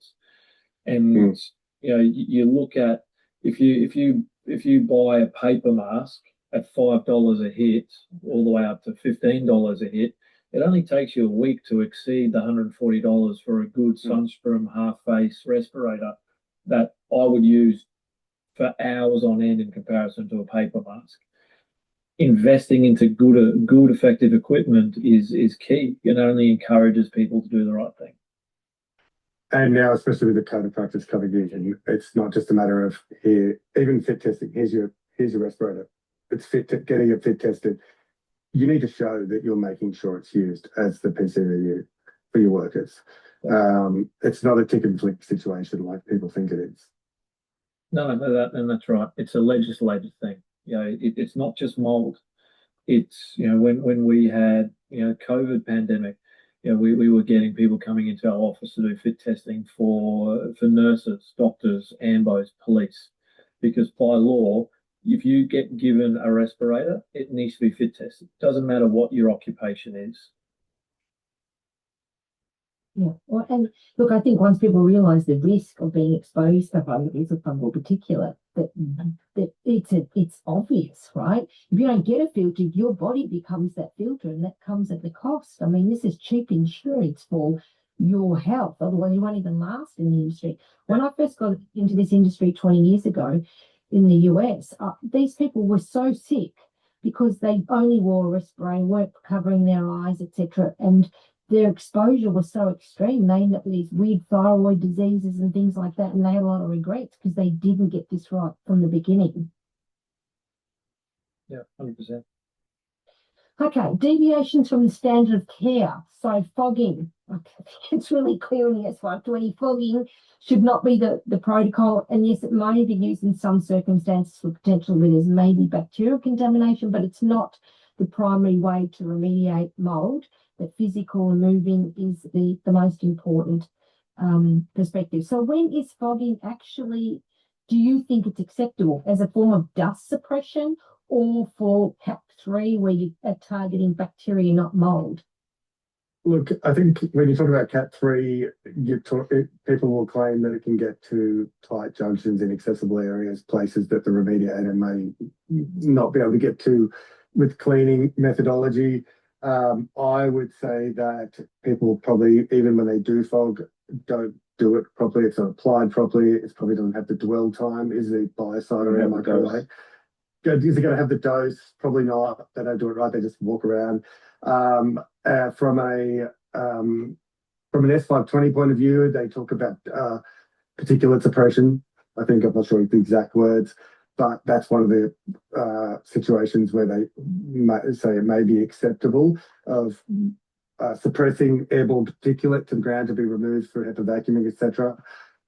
and you look at, if you buy a paper mask at $5 a hit, all the way up to $15 a hit, it only takes you a week to exceed the $140 for a good Sunstrom half face respirator that I would use for hours on end in comparison to a paper mask. Investing into good effective equipment is key. It only encourages people to do the right thing. And now, especially with the code of practice coming in, it's not just a matter of even fit testing. Here's your respirator. It's getting it fit tested. You need to show that you're making sure it's used as the PCVU for your workers. It's not a tick and flick situation like people think it is. No, that's right. It's a legislated thing. It's not just mold. It's, when we had, COVID pandemic, we were getting people coming into our office to do fit testing for nurses, doctors, ambos, police, because by law, if you get given a respirator, it needs to be fit tested. Doesn't matter what your occupation is. Yeah, well, and look, I think once people realise the risk of being exposed to high levels of fungal particulate, that it's obvious, right? If you don't get a filter, your body becomes that filter, and that comes at the cost. I mean, this is cheap insurance for your health. Otherwise, you won't even last in the industry. When I first got into this industry 20 years ago in the US, these people were so sick because they only wore a respirator, weren't covering their eyes, etc. And their exposure was so extreme. They ended up with these weird thyroid diseases and things like that, and they had a lot of regrets because they didn't get this right from the beginning. Yeah, 100%. Okay, deviations from the standard of care. So fogging. Okay, it's really clear in the S520. Fogging should not be the protocol. And yes, it may be used in some circumstances for potential litters, maybe bacterial contamination, but it's not the primary way to remediate mold. That physical removing is the most important perspective. So when is fogging actually, do you think it's acceptable as a form of dust suppression, or for CAP3 where you are targeting bacteria, not mold? Look, I think when you talk about Cat3, people will claim that it can get to tight junctions, inaccessible areas, places that the remediator may not be able to get to with cleaning methodology. I would say that people probably, even when they do fog, don't do it properly. It's not applied properly. It probably doesn't have the dwell time. Is the biocide or microwave? Is it going to have the dose? Probably not. They don't do it right. They just walk around. From an S520 point of view, they talk about particulate suppression. I'm not sure the exact words, but that's one of the situations where they might say it may be acceptable of suppressing airborne particulate to the ground to be removed for HEPA vacuuming, etc.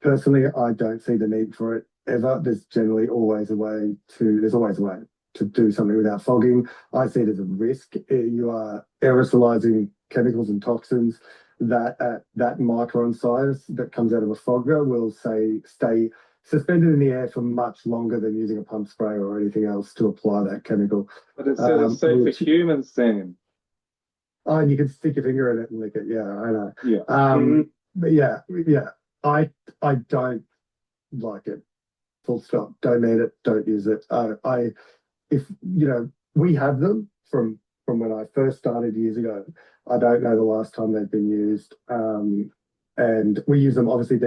Personally, I don't see the need for it ever. There's always a way to do something without fogging. I see it as a risk. You are aerosolizing chemicals and toxins that at that micron size that comes out of a fogger will stay suspended in the air for much longer than using a pump spray or anything else to apply that chemical. But it says safe for humans, Sam. Oh, and you can stick your finger in it and lick it. Yeah, I know. Yeah. But yeah. I don't like it. Full stop. Don't need it. Don't use it. We have them from when I first started years ago. I don't know the last time they've been used. And we use them. Obviously,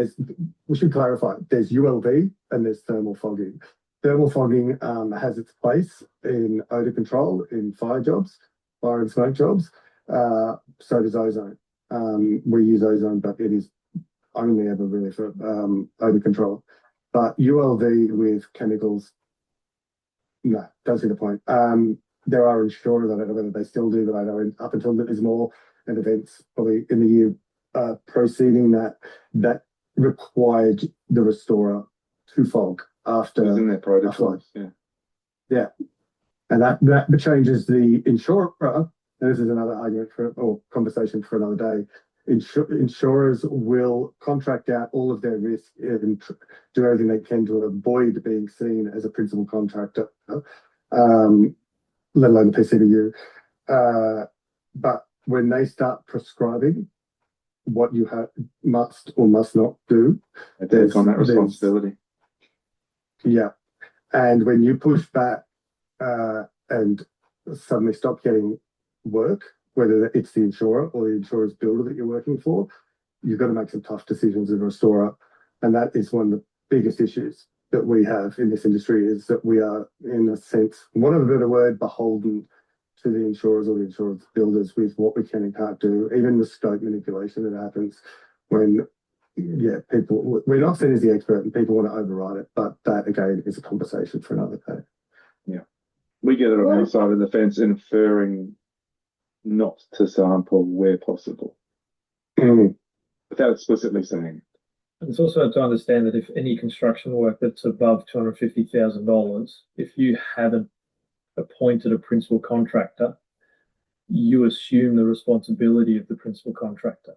we should clarify. There's ULV and there's thermal fogging. Thermal fogging has its place in odor control in fire and smoke jobs. So does ozone. We use ozone, but it is only ever really for odor control. But ULV with chemicals, no, don't see the point. There are insurers, I don't know whether they still do, but I know up until there's more and events probably in the year preceding that required the restorer to fog after. It was in their protocols, yeah. And that changes the insurer, and this is another argument or conversation for another day. Insurers will contract out all of their risk and do everything they can to avoid being seen as a principal contractor, let alone the PCBU. But when they start prescribing what you must or must not do, they take on that responsibility. Yeah. And when you push back and suddenly stop getting work, whether it's the insurer or the insurer's builder that you're working for, you've got to make some tough decisions as a restorer. And that is one of the biggest issues that we have in this industry, is that we are, in a sense, for want of a better word, beholden to the insurers or the insurance builders with what we can and can't do, even the scope manipulation that happens when, people, we're not seen as the expert and people want to override it, but that, again, is a conversation for another day. Yeah. We get it on our side of the fence, inferring not to sample where possible, without explicitly saying. It's also to understand that if any construction work that's above $250,000, if you haven't appointed a principal contractor, you assume the responsibility of the principal contractor.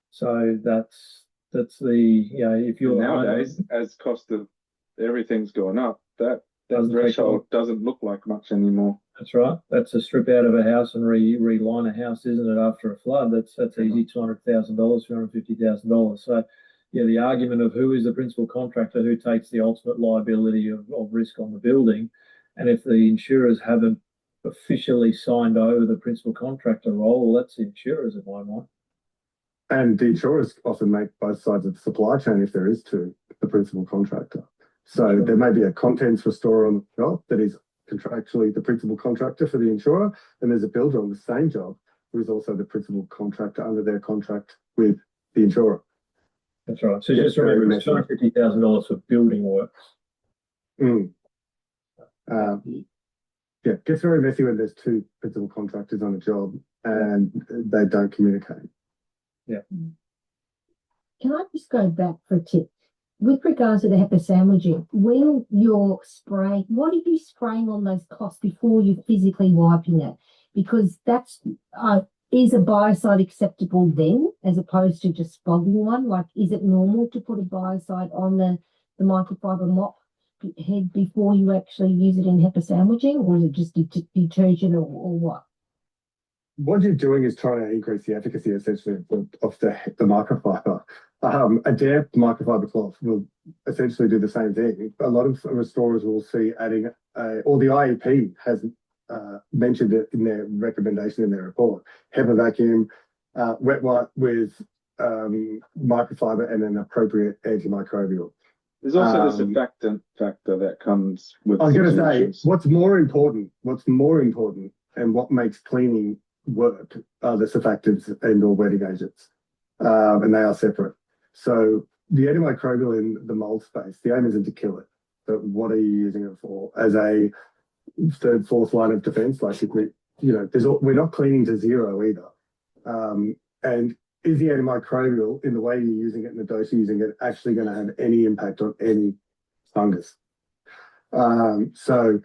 So that's the, if you're nowadays, as cost of everything's gone up, that threshold doesn't look like much anymore. That's right. That's a strip out of a house and reline a house, isn't it? After a flood, that's easy. $200,000, $250,000. So, the argument of who is the principal contractor, who takes the ultimate liability of risk on the building, and if the insurers haven't officially signed over the principal contractor role, well, that's the insurers in my mind. And the insurers often make both sides of the supply chain if there is to the principal contractor. So there may be a contents restorer on the job that is contractually the principal contractor for the insurer, and there's a builder on the same job who is also the principal contractor under their contract with the insurer. That's right. So Yeah, just remember, very it's $250,000 for building works. Mm. Yeah, it gets very messy when there's two principal contractors on a job and they don't communicate. Yeah. Can I just go back for a tip? With regards to the HEPA sandwiching, when you're spraying, what are you spraying on those cloths before you're physically wiping it? Because that's is a biocide acceptable then, as opposed to just fogging one? Like, is it normal to put a biocide on the microfiber mop head before you actually use it in HEPA sandwiching, or is it just detergent or what? What you're doing is trying to increase the efficacy essentially of the microfiber. A damp microfiber cloth will essentially do the same thing. A lot of restorers will see adding, or the IEP has mentioned it in their recommendation in their report, HEPA vacuum, wet wipe with microfiber and an appropriate antimicrobial. There's also the surfactant factor that comes with. I was going to say, what's more important, and what makes cleaning work are the surfactants and or wetting agents, and they are separate. So the antimicrobial in the mold space, the aim isn't to kill it, but what are you using it for? As a third, fourth line of defense, like if we, we're not cleaning to zero either. And is the antimicrobial in the way you're using it and the dose you're using it actually going to have any impact on any fungus? So,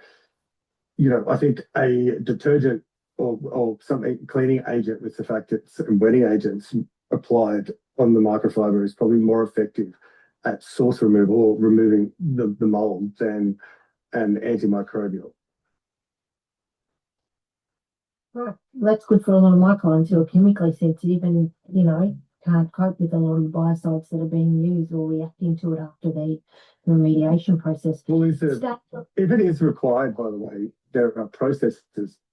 I think a detergent or something cleaning agent with surfactants and wetting agents applied on the microfiber is probably more effective at source removal or removing the mold than an antimicrobial. Right. That's good for a lot of my clients who are chemically sensitive and, can't cope with a lot of the biocides that are being used or reacting to it after the remediation process. Well, if it is required, by the way, there are processes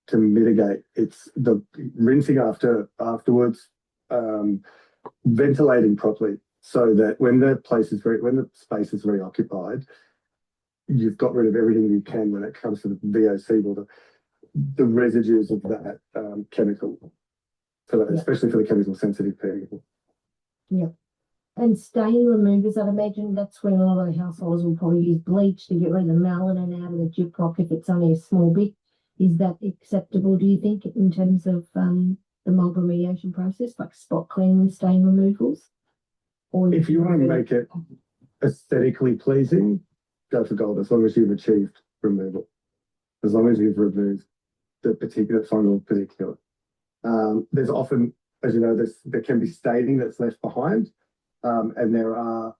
to mitigate the rinsing afterwards, ventilating properly so that when the space is very occupied, you've got rid of everything you can when it comes to the VOC or the residues of that chemical, especially for the chemical sensitive people. Yeah. And stain removers, I'd imagine that's when a lot of the households will probably use bleach to get rid of the melanin out of the gyprock if it's only a small bit. Is that acceptable, do you think, in terms of the mold remediation process, like spot cleaning and stain removals? Or if you want to make it aesthetically pleasing, go for gold, as long as you've achieved removal. As long as you've removed the particulate fungal particulate. There's often, as you know, there can be staining that's left behind, and there are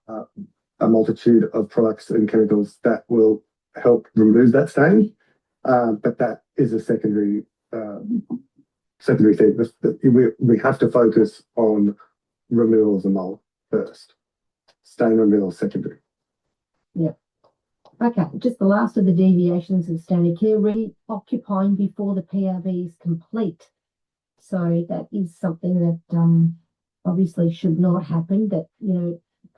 a multitude of products and chemicals that will help remove that stain, but that is a secondary thing. We have to focus on removal of the mold first. Stain removal secondary. Yeah. Okay, just the last of the deviations of standard care, reoccupying before the PRV is complete. So that is something that obviously should not happen, that,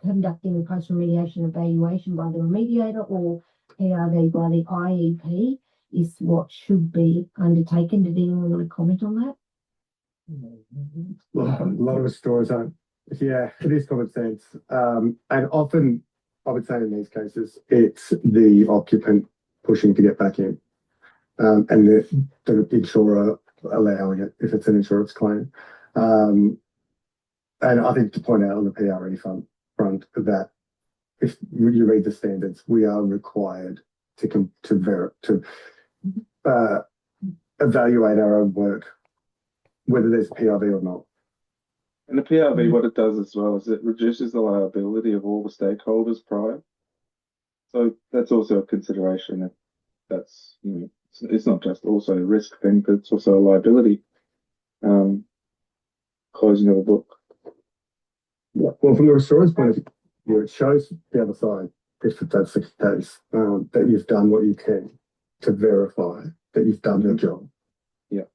conducting a post-remediation evaluation by the remediator or PRV by the IEP is what should be undertaken. Did anyone want to comment on that? Well, a lot of restorers aren't. Yeah, it is common sense. And often, I would say in these cases, it's the occupant pushing to get back in, and the insurer allowing it if it's an insurance claim. And I think to point out on the PRE front that if you read the standards, we are required to evaluate our own work, whether there's PRV or not. And the PRV, what it does as well is it reduces the liability of all the stakeholders prior. So that's also a consideration. That's it's not just also a risk thing, but it's also a liability. Closing of a book. Yeah. Well, from the restorer's point of view, it shows the other side, if that's the case, that you've done what you can to verify that you've done your job. Yeah.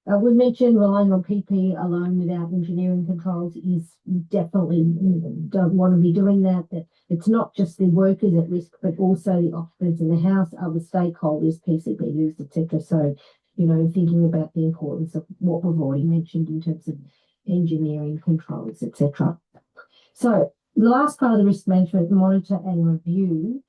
We mentioned relying on PP alone without engineering controls is definitely don't want to be doing that. That it's not just the workers at risk, but also the occupants in the house, other stakeholders, PCBUs, etc. So, thinking about the importance of what we've already mentioned in terms of engineering controls, etc. So, the last part of the risk management, monitor and review.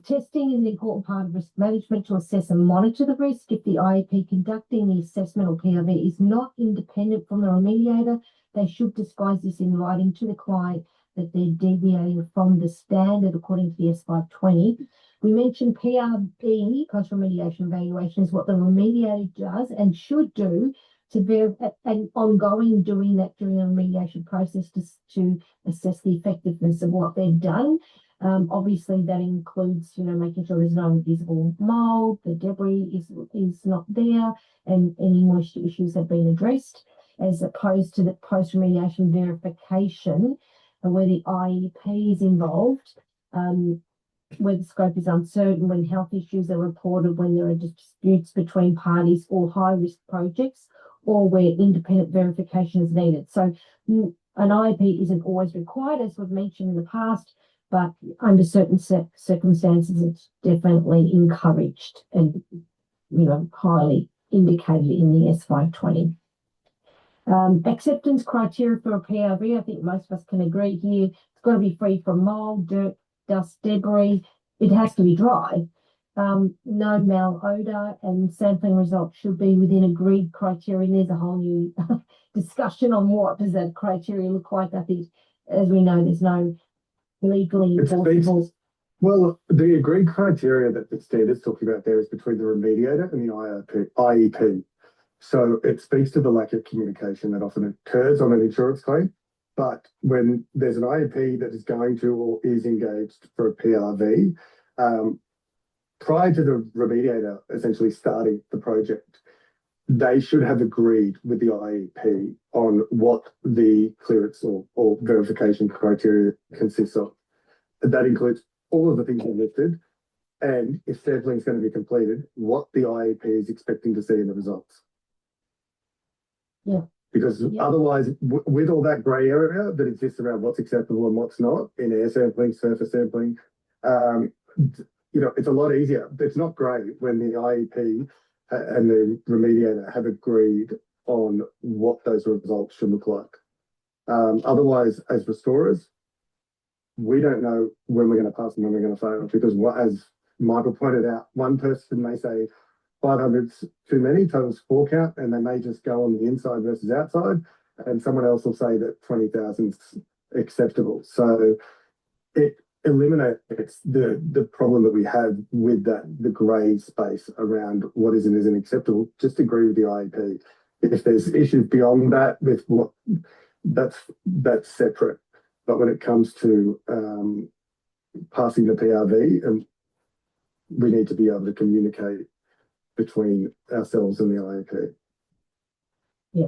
Testing is an important part of risk management to assess and monitor the risk. If the IEP conducting the assessment or PRV is not independent from the remediator, they should disclose this in writing to the client that they're deviating from the standard according to the S520. We mentioned PRV, post-remediation evaluation, is what the remediator does and should do to verify and ongoing doing that during the remediation process to assess the effectiveness of what they've done. Obviously, that includes, making sure there's no visible mold, the debris is not there, and any moisture issues have been addressed, as opposed to the post-remediation verification, where the IEP is involved, where the scope is uncertain, when health issues are reported, when there are disputes between parties or high-risk projects, or where independent verification is needed. So an IEP isn't always required, as we've mentioned in the past, but under certain circumstances, it's definitely encouraged and, highly indicated in the S520. Acceptance criteria for a PRV, I think most of us can agree here. It's got to be free from mold, dirt, dust, debris. It has to be dry. No malodor, and sampling results should be within agreed criteria. And there's a whole new discussion on what does that criteria look like. I think, as we know, there's no legally enforceable. Well, the agreed criteria that the standard's talking about there is between the remediator and the IEP. So it speaks to the lack of communication that often occurs on an insurance claim. But when there's an IEP that is going to or is engaged for a PRV, prior to the remediator essentially starting the project, they should have agreed with the IEP on what the clearance or verification criteria consists of. That includes all of the things you listed, and if sampling is going to be completed, what the IEP is expecting to see in the results. Yeah. Because otherwise, with all that grey area that exists around what's acceptable and what's not in air sampling, surface sampling, it's a lot easier. It's not great when the IEP and the remediator have agreed on what those results should look like. Otherwise, as restorers, we don't know when we're going to pass and when we're going to fail, because as Michael pointed out, one person may say 500's too many total score count, and they may just go on the inside versus outside, and someone else will say that 20,000's acceptable. So it eliminates the problem that we have with the grey space around what is and isn't acceptable. Just agree with the IEP. If there's issues beyond that, with what that's separate. But when it comes to passing the PRV, we need to be able to communicate between ourselves and the IEP. Yeah.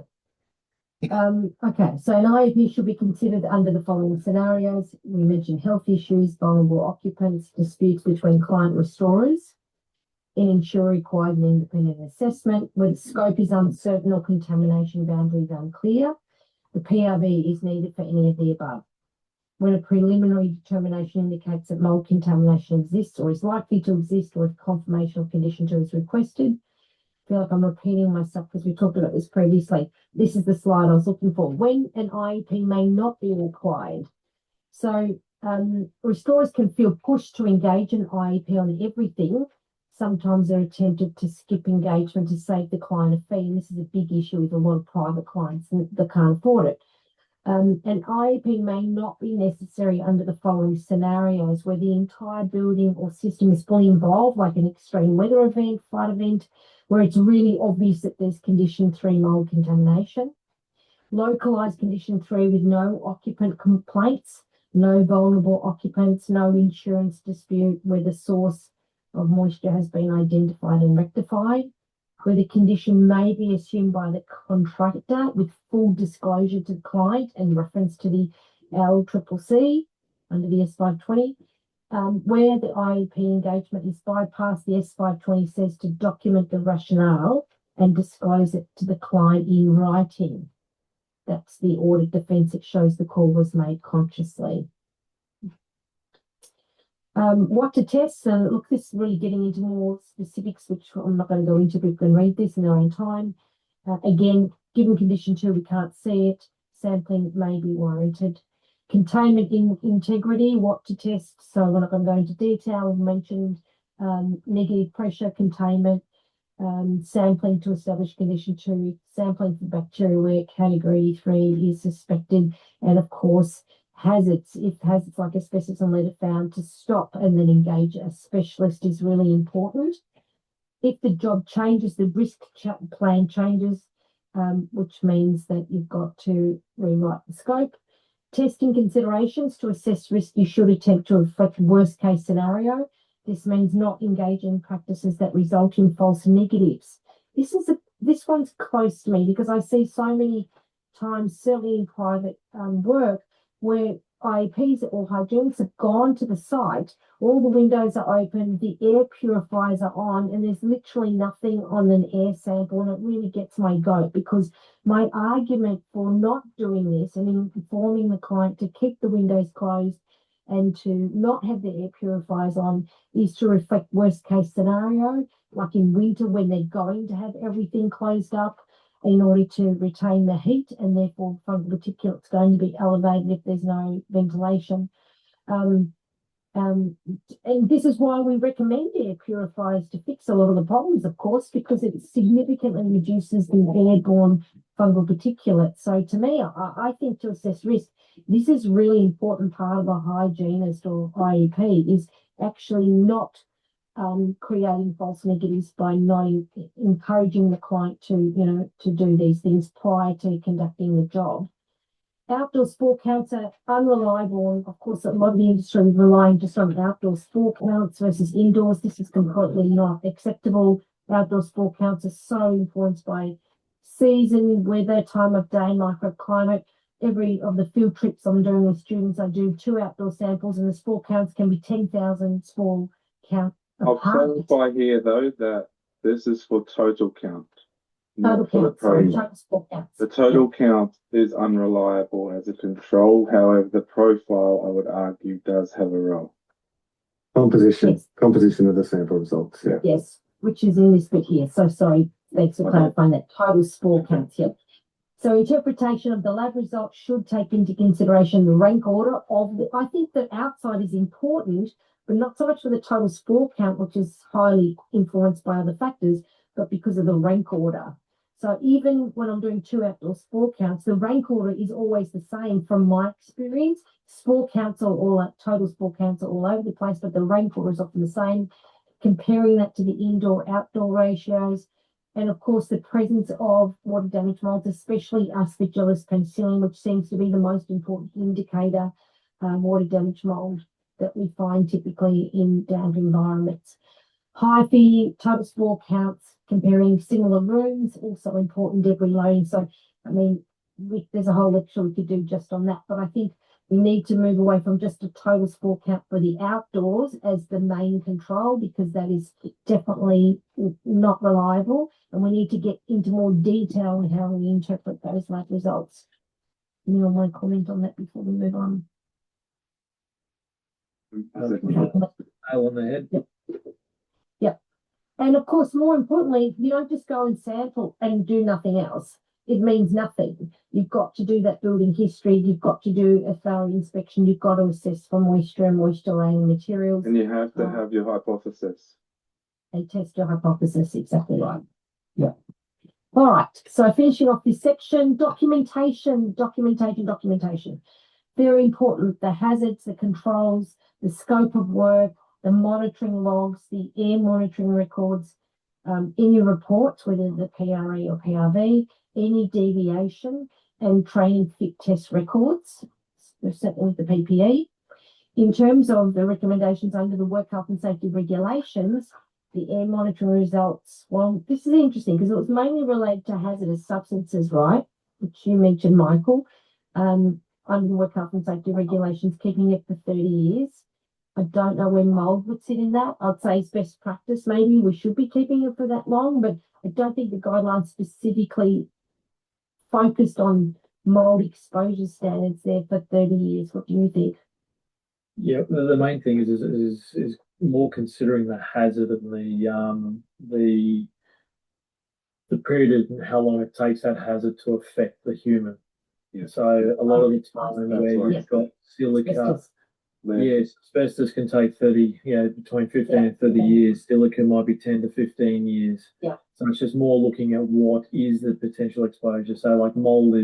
Okay, so an IEP should be considered under the following scenarios. We mentioned health issues, vulnerable occupants, disputes between client restorers, an insurer required an independent assessment, where the scope is uncertain or contamination boundaries unclear. The PRV is needed for any of the above. When a preliminary determination indicates that mold contamination exists or is likely to exist, or if confirmation of condition 2 is requested. I feel like I'm repeating myself because we talked about this previously. This is the slide I was looking for. When an IEP may not be required. So restorers can feel pushed to engage an IEP on everything. Sometimes they're tempted to skip engagement to save the client a fee. And this is a big issue with a lot of private clients that can't afford it. An IEP may not be necessary under the following scenarios: where the entire building or system is fully involved, like an extreme weather event, flood event, where it's really obvious that there's condition 3 mold contamination. Localized condition 3 with no occupant complaints, no vulnerable occupants, no insurance dispute, where the source of moisture has been identified and rectified, where the condition may be assumed by the contractor with full disclosure to the client and reference to the LCCC under the S520, where the IEP engagement is bypassed. The S520 says to document the rationale and disclose it to the client in writing. That's the audit defence. It shows the call was made consciously. What to test? So look, this is really getting into more specifics, which I'm not going to go into, but you can read this in their own time. Again, given condition 2, we can't see it. Sampling may be warranted. Containment integrity, what to test. So we're not going to go into detail. We mentioned negative pressure containment, sampling to establish condition 2, sampling for bacteria where category 3 is suspected, and of course hazards. If hazards like asbestos and lead are found, to stop and then engage a specialist is really important. If the job changes, the risk plan changes, which means that you've got to rewrite the scope. Testing considerations: to assess risk, you should attempt to reflect worst case scenario. This means not engaging in practices that result in false negatives. This one's close to me because I see so many times, certainly in private work, where IEPs or hygienists have gone to the site, all the windows are open, the air purifiers are on, and there's literally nothing on an air sample, and it really gets my goat, because my argument for not doing this and informing the client to keep the windows closed and to not have the air purifiers on is to reflect worst case scenario, like in winter when they're going to have everything closed up in order to retain the heat, and therefore fungal particulates going to be elevated if there's no ventilation. And this is why we recommend air purifiers to fix a lot of the problems, of course, because it significantly reduces the airborne fungal particulates. So to me, I think to assess risk, this is really important part of a hygienist or IEP, is actually not creating false negatives by not encouraging the client to do these things prior to conducting the job. Outdoor spore counts are unreliable, and of course a lot of the industry is relying just on outdoor spore counts versus indoors. This is completely not acceptable. Outdoor spore counts are so influenced by season, weather, time of day, microclimate. Every of the field trips I'm doing with students, I do 2 outdoor samples, and the spore counts can be 10,000 spore count. I'll clarify here though that this is for total count. Total count, sorry, total spore counts. The total count is unreliable as a control. However, the profile, I would argue, does have a role. Composition, Yes. composition of the sample results. Yeah. Yes, which is in this bit here. So sorry, thanks for clarifying that. Total spore counts, yep. So interpretation of the lab results should take into consideration the rank order of the, I think the outside is important, but not so much for the total spore count, which is highly influenced by other factors, but because of the rank order. So even when I'm doing 2 outdoor spore counts, the rank order is always the same from my experience. Spore counts are all, total spore counts are all over the place, but the rank order is often the same. Comparing that to the indoor-outdoor ratios, and of course the presence of water damage molds, especially Aspergillus penicillium, which seems to be the most important indicator, water damage mold that we find typically in damp environments. Hyphae, total spore counts, comparing similar rooms, also important, debris loading. So, I mean, there's a whole lecture we could do just on that, but I think we need to move away from just a total spore count for the outdoors as the main control, because that is definitely not reliable, and we need to get into more detail in how we interpret those lab results. Anyone want to comment on that before we move on? Nail on the head. Yep. And of course, more importantly, you don't just go and sample and do nothing else. It means nothing. You've got to do that building history. You've got to do a thorough inspection. You've got to assess for moisture and moisture-laying materials. And you have to have your hypothesis. They test your hypothesis, exactly right. Yeah. All right. So finishing off this section, documentation. Very important. The hazards, the controls, the scope of work, the monitoring logs, the air monitoring records in your reports, whether the PRE or PRV, any deviation, and training fit test records, certainly with the PPE. In terms of the recommendations under the work health and safety regulations, the air monitoring results, well, this is interesting because it was mainly related to hazardous substances, right? Which you mentioned, Michael, under the work health and safety regulations, keeping it for 30 years. I don't know where mold would sit in that. I'd say it's best practice. Maybe we should be keeping it for that long, but I don't think the guidelines specifically focused on mold exposure standards there for 30 years. What do you think? Yeah, the main thing is more considering the hazard and the period and how long it takes that hazard to affect the human. Yeah. So a lot of the time where right. you've got silica, Asbestos. yes, asbestos can take 30, between 15 and 30 years. Silica might be 10 to 15 years. Yeah. So it's just more looking at what is the potential exposure. So like mold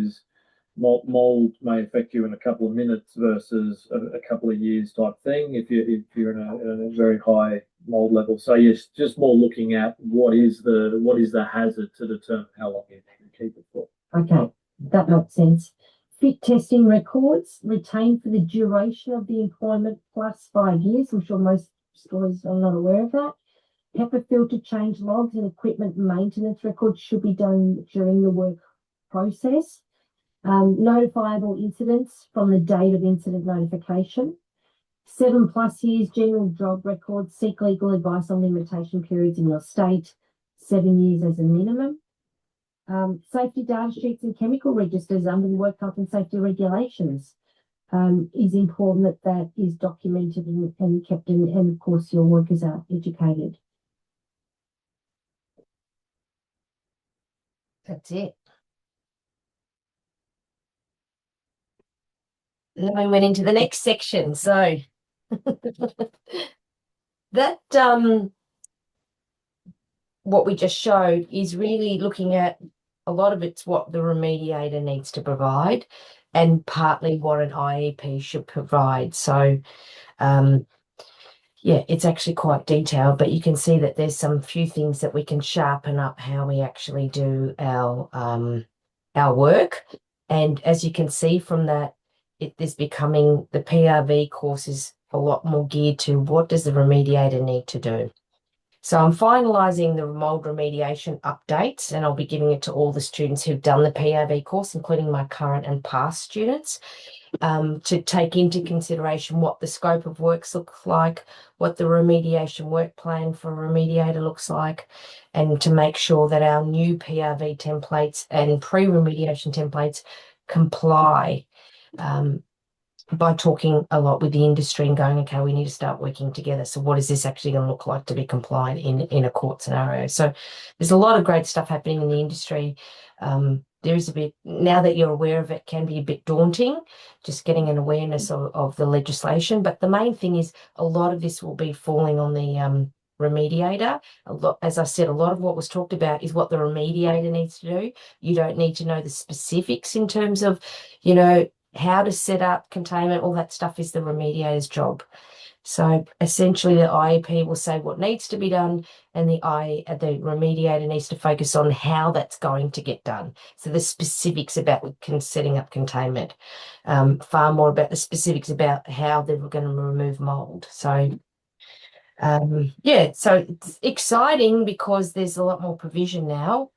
may affect you in a couple of minutes versus a couple of years type thing if you're in a very high mold level. So yes, just more looking at what is the hazard to determine how long you need to keep it for. Okay, that makes sense. Fit testing records retained for the duration of the employment plus 5 years. I'm sure most stores are not aware of that. HEPA filter change logs and equipment maintenance records should be done during the work process. Notifiable incidents from the date of incident notification. 7+ years general job records. Seek legal advice on limitation periods in your state. 7 years as a minimum. Safety data sheets and chemical registers under the work health and safety regulations. Is important that is documented and kept in, and of course your workers are educated. That's it. And then we went into the next section. So that what we just showed is really looking at a lot of it's what the remediator needs to provide and partly what an IEP should provide. So yeah, it's actually quite detailed, but you can see that there's some few things that we can sharpen up how we actually do our work. And as you can see from that, it is becoming the PRV course is a lot more geared to what does the remediator need to do. So I'm finalising the mould remediation updates, and I'll be giving it to all the students who've done the PRV course, including my current and past students, to take into consideration what the scope of works looks like, what the remediation work plan for a remediator looks like, and to make sure that our new PRV templates and pre-remediation templates comply. By talking a lot with the industry and going, okay, we need to start working together. So what is this actually going to look like to be compliant in a court scenario? So there's a lot of great stuff happening in the industry. There is a bit, now that you're aware of it, can be a bit daunting, just getting an awareness of the legislation. But the main thing is a lot of this will be falling on the remediator. As I said, a lot of what was talked about is what the remediator needs to do. You don't need to know the specifics in terms of, how to set up containment, all that stuff is the remediator's job. So essentially the IEP will say what needs to be done, and the remediator needs to focus on how that's going to get done. So the specifics about setting up containment, far more about the specifics about how they're going to remove mold. So yeah, so it's exciting because there's a lot more provision now.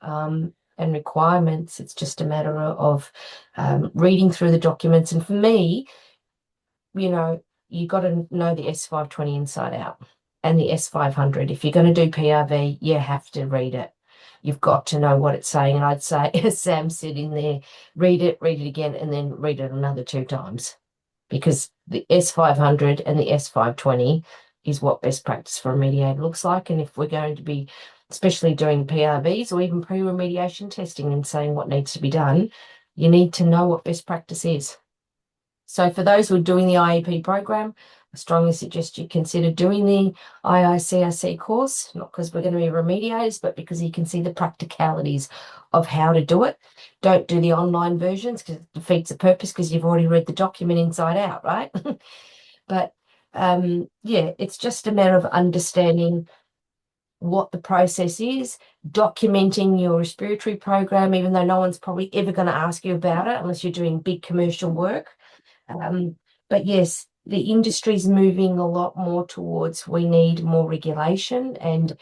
And requirements. It's just a matter of reading through the documents. And for me, you got to know the S520 inside out and the S500. If you're going to do PRV, you have to read it. You've got to know what it's saying. And I'd say, as Sam said in there, read it again, and then read it another 2 times. Because the S500 and the S520 is what best practice for a remediator looks like. And if we're going to be especially doing PRVs or even pre-remediation testing and saying what needs to be done, you need to know what best practice is. So for those who are doing the IEP program, I strongly suggest you consider doing the IICRC course, not because we're going to be remediators, but because you can see the practicalities of how to do it. Don't do the online versions because it defeats the purpose because you've already read the document inside out, right? But yeah, it's just a matter of understanding what the process is, documenting your respiratory program, even though no one's probably ever going to ask you about it unless you're doing big commercial work. But yes, the industry's moving a lot more towards we need more regulation, and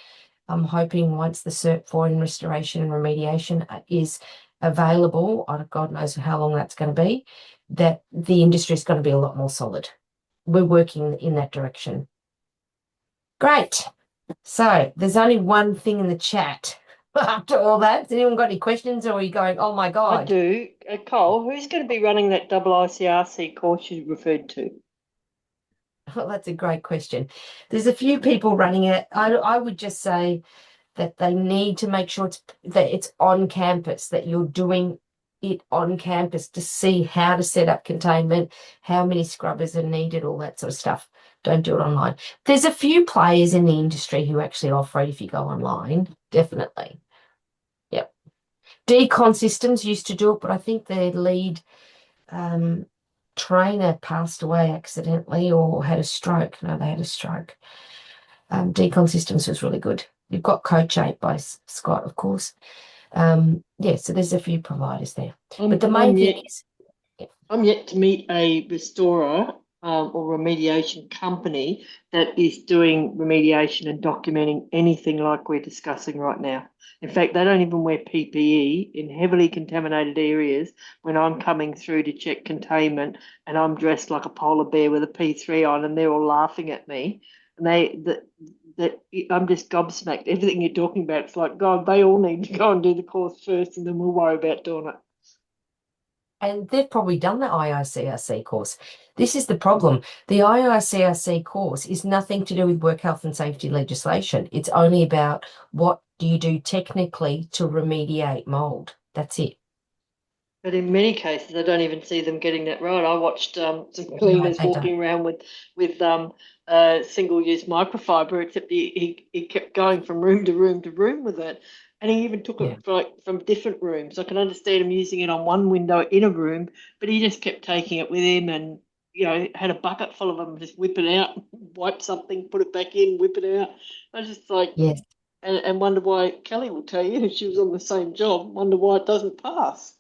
I'm hoping once the Cert 4 in restoration and remediation is available, God knows how long that's going to be, that the industry is going to be a lot more solid. We're working in that direction. Great. So there's only one thing in the chat. after all that? Has anyone got any questions, or are you going, oh my I God? do. Cole, who's going to be running that ICRC course you referred to? Well, that's a great question. There's a few people running it. I would just say that they need to make sure it's on campus, that you're doing it on campus to see how to set up containment, how many scrubbers are needed, all that sort of stuff. Don't do it online. There's a few players in the industry who actually offer it if you go online, definitely. Yep. Decon Systems used to do it, but I think their lead trainer passed away accidentally or had a stroke. No, they had a stroke. Decon Systems was really good. You've got Coach 8 by Scott, of course. Yeah, so there's a few providers there. But the main thing is, I'm yet to meet a restorer or remediation company that is doing remediation and documenting anything like we're discussing right now. In fact, they don't even wear PPE in heavily contaminated areas when I'm coming through to check containment and I'm dressed like a polar bear with a P3 on and they're all laughing at me. And I'm just gobsmacked. Everything you're talking about, it's like, God, they all need to go and do the course first and then we'll worry about doing it. and they've probably done the IICRC course. This is the problem. The IICRC course is nothing to do with work health and safety legislation. It's only about what do you do technically to remediate mold. That's it. But in many cases, I don't even see them getting that right. I watched some No, cleaners they don't. walking around with single-use microfiber, except he kept going from room to room to room with it, and he even took Yeah. it from different rooms. I can understand him using it on one window in a room, but he just kept taking it with him, and had a bucket full of them, just whip it out, wipe something, put it back in, whip it out. I was just like, Yes. and wonder why Kelly will tell you if she was on the same job. Wonder why it doesn't pass.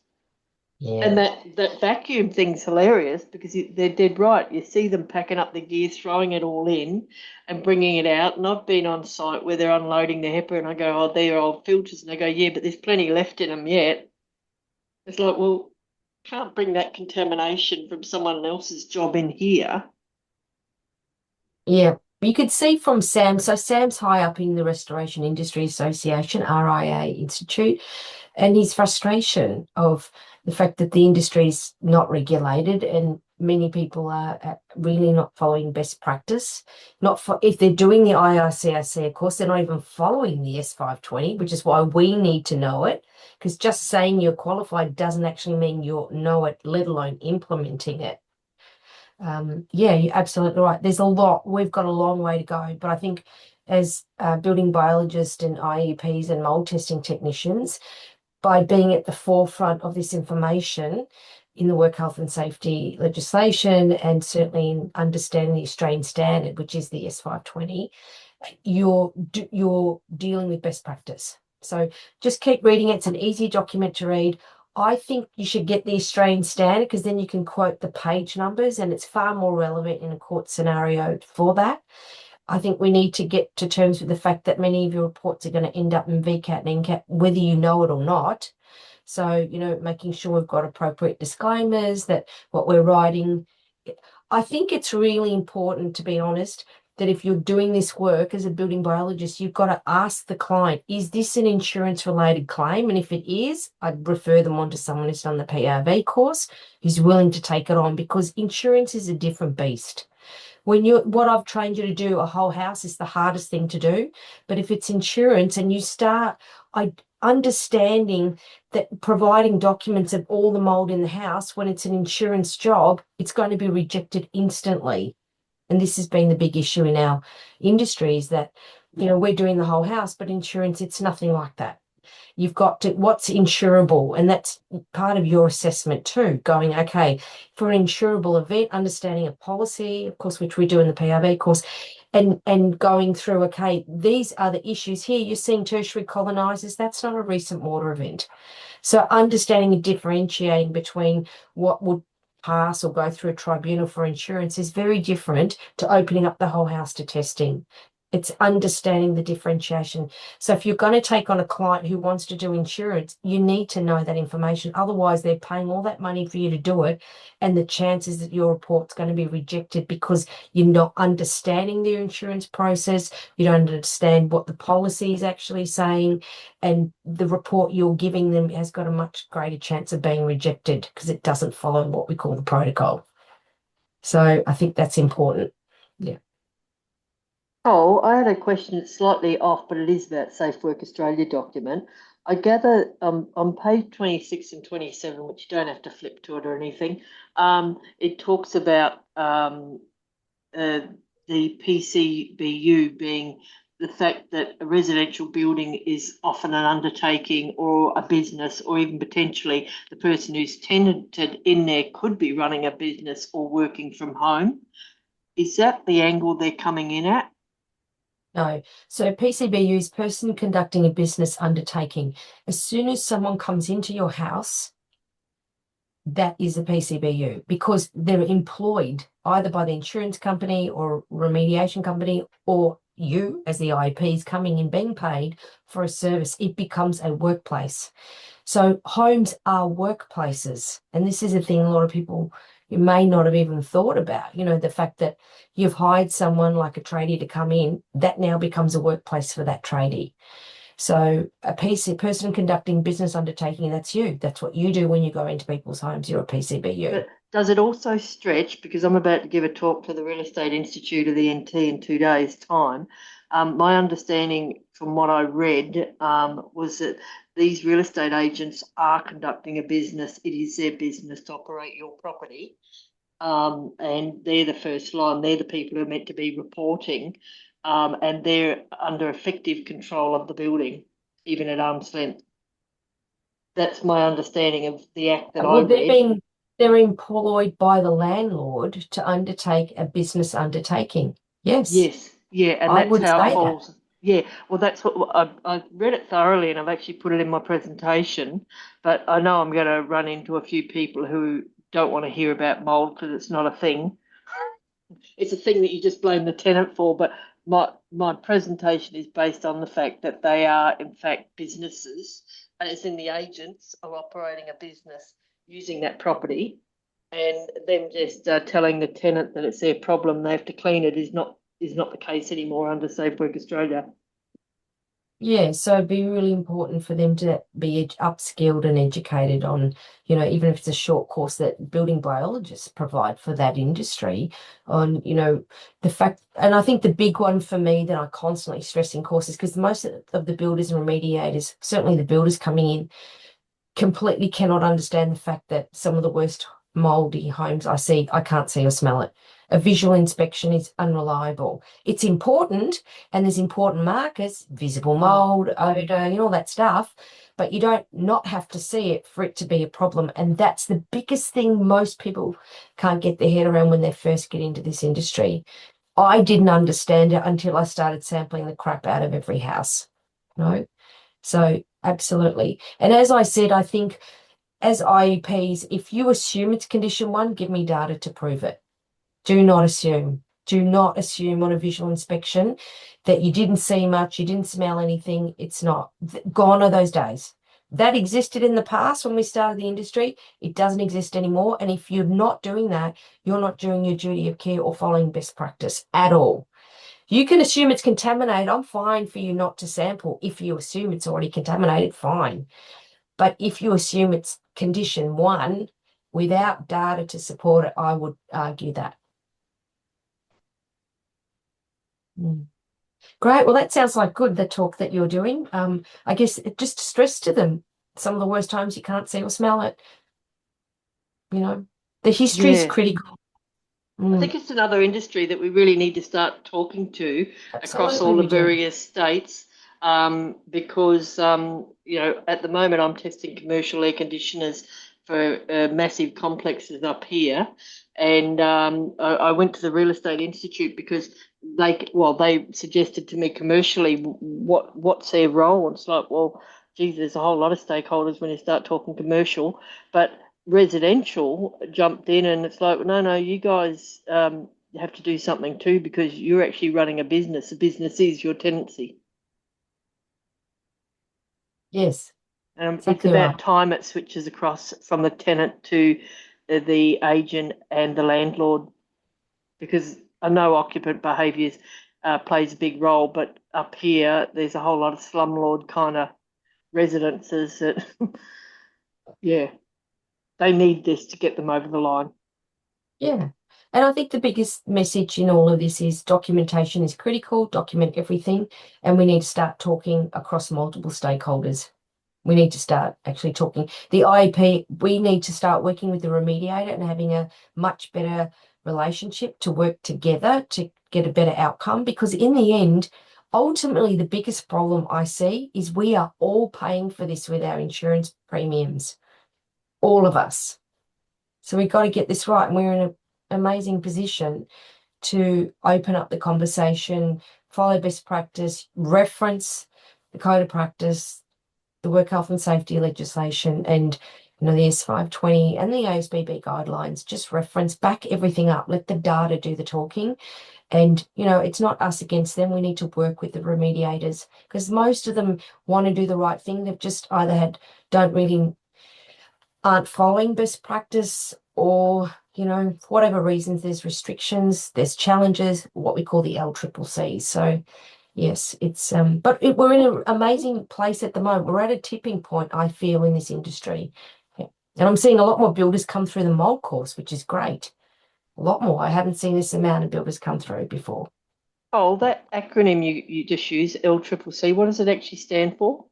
And Yeah. that vacuum thing's hilarious because they're dead right. You see them packing up the gear, throwing it all in, and bringing it out. And I've been on site where they're unloading the HEPA, and I go, "Oh, they're old filters," and they go, "Yeah, but there's plenty left in them yet." It's like, well, can't bring that contamination from someone else's job in here. Yeah. You could see from Sam, so Sam's high up in the Restoration Industry Association, RIA Institute, and his frustration of the fact that the industry is not regulated and many people are really not following best practice. If they're doing the IICRC, of course, they're not even following the S520, which is why we need to know it, because just saying you're qualified doesn't actually mean you know it, let alone implementing it. Yeah, you're absolutely right. We've got a long way to go, but I think as building biologists and IEPs and mold testing technicians, by being at the forefront of this information in the work health and safety legislation and certainly in understanding the Australian standard, which is the S520, you're dealing with best practice. So just keep reading it. It's an easy document to read. I think you should get the Australian standard because then you can quote the page numbers and it's far more relevant in a court scenario for that. I think we need to get to terms with the fact that many of your reports are going to end up in VCAT and NCAT, whether you know it or not. So, making sure we've got appropriate disclaimers, that what we're writing. I think it's really important, to be honest, that if you're doing this work as a building biologist, you've got to ask the client, is this an insurance related claim? And if it is, I'd refer them on to someone who's done the PRV course, who's willing to take it on, because insurance is a different beast. What I've trained you to do, a whole house is the hardest thing to do. But if it's insurance and you start understanding that providing documents of all the mold in the house, when it's an insurance job, it's going to be rejected instantly. And this has been the big issue in our industry, is that, we're doing the whole house, but insurance, it's nothing like that. You've got to, what's insurable? And that's part of your assessment too, going, okay, for an insurable event, understanding a policy, of course, which we do in the PRV course, and going through, okay, these are the issues here. You're seeing tertiary colonizers. That's not a recent water event. So understanding and differentiating between what would pass or go through a tribunal for insurance is very different to opening up the whole house to testing. It's understanding the differentiation. So if you're going to take on a client who wants to do insurance, you need to know that information. Otherwise, they're paying all that money for you to do it. And the chances that your report's going to be rejected because you're not understanding the insurance process, you don't understand what the policy is actually saying, and the report you're giving them has got a much greater chance of being rejected because it doesn't follow what we call the protocol. So I think that's important. Yeah. Oh, I had a question that's slightly off, but it is about Safe Work Australia document. I gather on page 26 and 27, which you don't have to flip to it or anything, it talks about uh, the PCBU being the fact that a residential building is often an undertaking or a business, or even potentially the person who's tenanted in there could be running a business or working from home. Is that the angle they're coming in at? No. So PCBU is person conducting a business undertaking. As soon as someone comes into your house, that is a PCBU because they're employed either by the insurance company or remediation company or you as the IEP is coming in being paid for a service. It becomes a workplace. So homes are workplaces. And this is a thing a lot of people you may not have even thought about. You know, the fact that you've hired someone like a tradie to come in, that now becomes a workplace for that tradie. So a person conducting business undertaking, that's you. That's what you do when you go into people's homes. You're a PCBU. But does it also stretch? Because I'm about to give a talk to the Real Estate Institute of the NT in 2 days' time. My understanding from what I read was that these real estate agents are conducting a business. It is their business to operate your property. And they're the first line. They're the people who are meant to be reporting, and they're under effective control of the building, even at arm's length. That's my understanding of the act that I Well, read. they're employed by the landlord to undertake a business undertaking. Yes, Yes, yeah, and I that's would how it say that. falls. Yeah, well, that's what I read it thoroughly, and I've actually put it in my presentation. But I know I'm going to run into a few people who don't want to hear about mold because it's not a thing. It's a thing that you just blame the tenant for. But my presentation is based on the fact that they are in fact businesses, as in the agents are operating a business using that property, and them just telling the tenant that it's their problem, they have to clean it is not the case anymore under Safe Work Australia. Yeah, so it'd be really important for them to be upskilled and educated on, even if it's a short course that building biologists provide for that industry on, the fact, and I think the big one for me that I constantly stress in courses, because most of the builders and remediators, certainly the builders coming in, completely cannot understand the fact that some of the worst moldy homes I see, I can't see or smell it. A visual inspection is unreliable. It's important, and there's important markers, visible mold, odor, all that stuff, but you don't not have to see it for it to be a problem. And that's the biggest thing most people can't get their head around when they first get into this industry. I didn't understand it until I started sampling the crap out of every house. No. So absolutely. And as I said, I think as IEPs, if you assume it's condition one, give me data to prove it. Do not assume. Do not assume on a visual inspection that you didn't see much, you didn't smell anything. It's not. Gone are those days. That existed in the past when we started the industry. It doesn't exist anymore. And if you're not doing that, you're not doing your duty of care or following best practice at all. You can assume it's contaminated. I'm fine for you not to sample. If you assume it's already contaminated, fine. But if you assume it's condition one without data to support it, I would argue that. Mm. Great. Well, that sounds like good, the talk that you're doing. I guess just stress to them some of the worst times you can't see or smell it. The history is Yeah, critical. I Mm. think it's another industry that we really need to start talking to across Absolutely, all the we do. various states, because at the moment I'm testing commercial air conditioners for massive complexes up here, and I went to the Real Estate Institute because they suggested to me commercially what's their role, and it's like, well, geez, there's a whole lot of stakeholders when you start talking commercial, but residential jumped in, and it's like, no, you guys have to do something too, because you're actually running a business. A business is your tenancy. Yes, It's exactly right. about time it switches across from the tenant to the agent and the landlord, because I know occupant behaviours plays a big role, but up here there's a whole lot of slumlord kind of residences that, yeah, they need this to get them over the line. Yeah. And I think the biggest message in all of this is documentation is critical, document everything, and we need to start talking across multiple stakeholders. We need to start actually talking. The IEP, we need to start working with the remediator and having a much better relationship to work together to get a better outcome. Because in the end, ultimately, the biggest problem I see is we are all paying for this with our insurance premiums, all of us. So we've got to get this right. And we're in an amazing position to open up the conversation, follow best practice, reference the code of practice, the work health and safety legislation, and the S520 and the ASBB guidelines. Just reference, back everything up, let the data do the talking. And it's not us against them. We need to work with the remediators, because most of them want to do the right thing. They've just either aren't following best practice, or for whatever reasons, there's restrictions, there's challenges, what we call the LCCC. So yes, it's we're in an amazing place at the moment. We're at a tipping point, I feel, in this industry. Yeah. And I'm seeing a lot more builders come through the mold course, which is great. A lot more. I haven't seen this amount of builders come through before. Oh, that acronym you just used, LCCC, what does it actually stand for?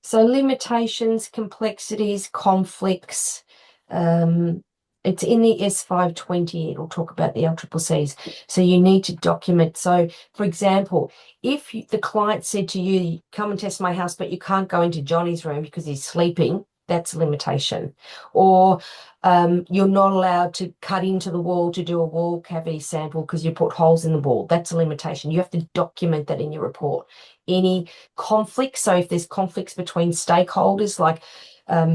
So limitations, complexities, conflicts. It's in the S520. It'll talk about the LCCCs. So you need to document. So, for example, if the client said to you, come and test my house, but you can't go into Johnny's room because he's sleeping, that's a limitation. Or you're not allowed to cut into the wall to do a wall cavity sample because you put holes in the wall. That's a limitation. You have to document that in your report. Any conflicts, so if there's conflicts between stakeholders, like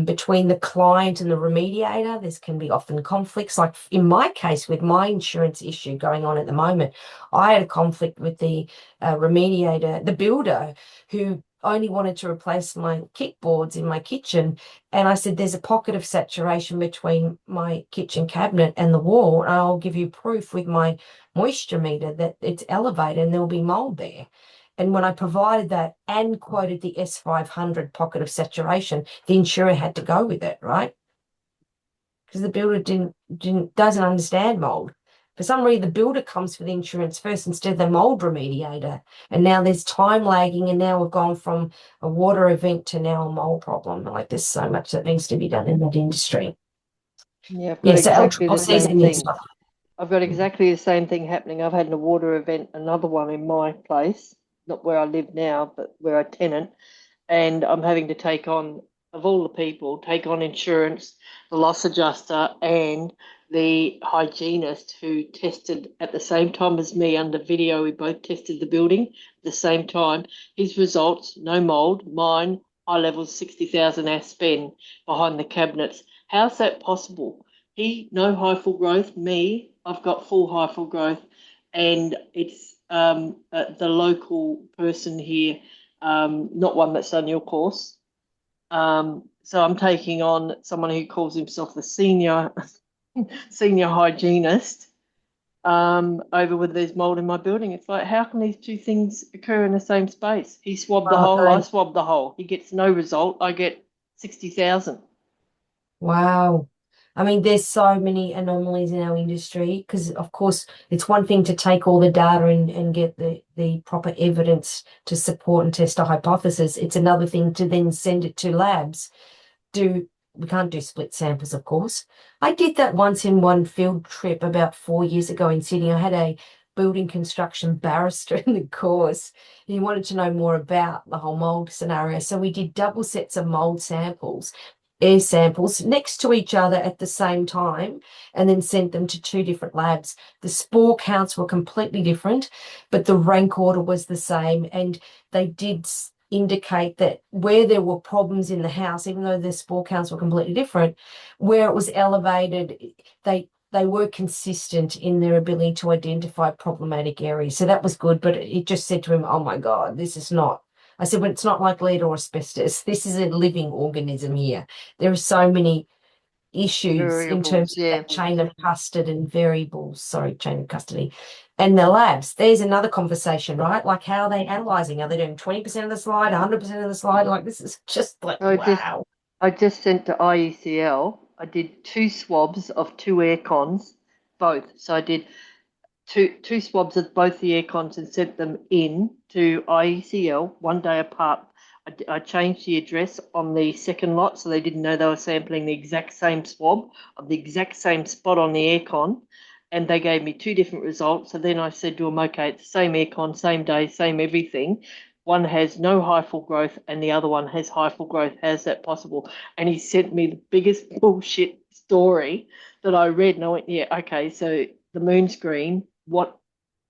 between the client and the remediator, there can be often conflicts. Like in my case, with my insurance issue going on at the moment, I had a conflict with the remediator, the builder, who only wanted to replace my kickboards in my kitchen. And I said, there's a pocket of saturation between my kitchen cabinet and the wall, and I'll give you proof with my moisture meter that it's elevated and there'll be mold there. And when I provided that and quoted the S500 pocket of saturation, the insurer had to go with it, right? Because the builder doesn't understand mold. For some reason, the builder comes for the insurance first instead of the mold remediator. And now there's time lagging, and now we've gone from a water event to now a mold problem. Like, there's so much that needs to be done in that industry. Yeah, I've got Yeah, so exactly the LCCC is same in this thing. one. I've got exactly the same thing happening. I've had a water event, another one in my place, not where I live now, but where I tenant, and I'm having to take on, of all the people, take on insurance, the loss adjuster, and the hygienist who tested at the same time as me under video. We both tested the building at the same time. His results, no mold. Mine, high levels, 60,000 aspen behind the cabinets. How's that possible? He, no hyphal growth. Me, I've got full hyphal growth. And it's the local person here, not one that's done your course. So I'm taking on someone who calls himself the senior hygienist, over whether there's mold in my building. It's like, how can these two things occur in the same space? He swabbed the Well hole, I done. swabbed the hole. He gets no result, I get 60,000. Wow. I mean, there's so many anomalies in our industry because, of course, it's one thing to take all the data and get the proper evidence to support and test a hypothesis. It's another thing to then send it to labs. We can't do split samples, of course. I did that once in one field trip about 4 years ago in Sydney. I had a building construction barrister in the course. He wanted to know more about the whole mold scenario. So we did double sets of mold samples, air samples next to each other at the same time, and then sent them to two different labs. The spore counts were completely different, but the rank order was the same. And they did indicate that where there were problems in the house, even though the spore counts were completely different, where it was elevated, they they were consistent in their ability to identify problematic areas. So that was good, but it just said to him, oh my God, this is not. I said, well, it's not like lead or asbestos. This is a living organism here. There are so many issues in terms Variables, of yeah. that chain of custody and variables, sorry, chain of custody. And the labs, there's another conversation, right? Like, how are they analyzing? Are they doing 20% of the slide, 100% of the slide? Like, this is just like, wow. I just sent to IECL. I did 2 swabs of 2 air cons, both. So I did two swabs of both the air cons and sent them in to IECL 1 day apart. I changed the address on the second lot so they didn't know they were sampling the exact same swab of the exact same spot on the aircon. And they gave me 2 different results. So then I said to them, okay, it's the same aircon, same day, same everything. One has no hyphal growth and the other one has hyphal growth. How's that possible? And he sent me the biggest bullshit story that I read. And I went, yeah, okay, so the moon screen, what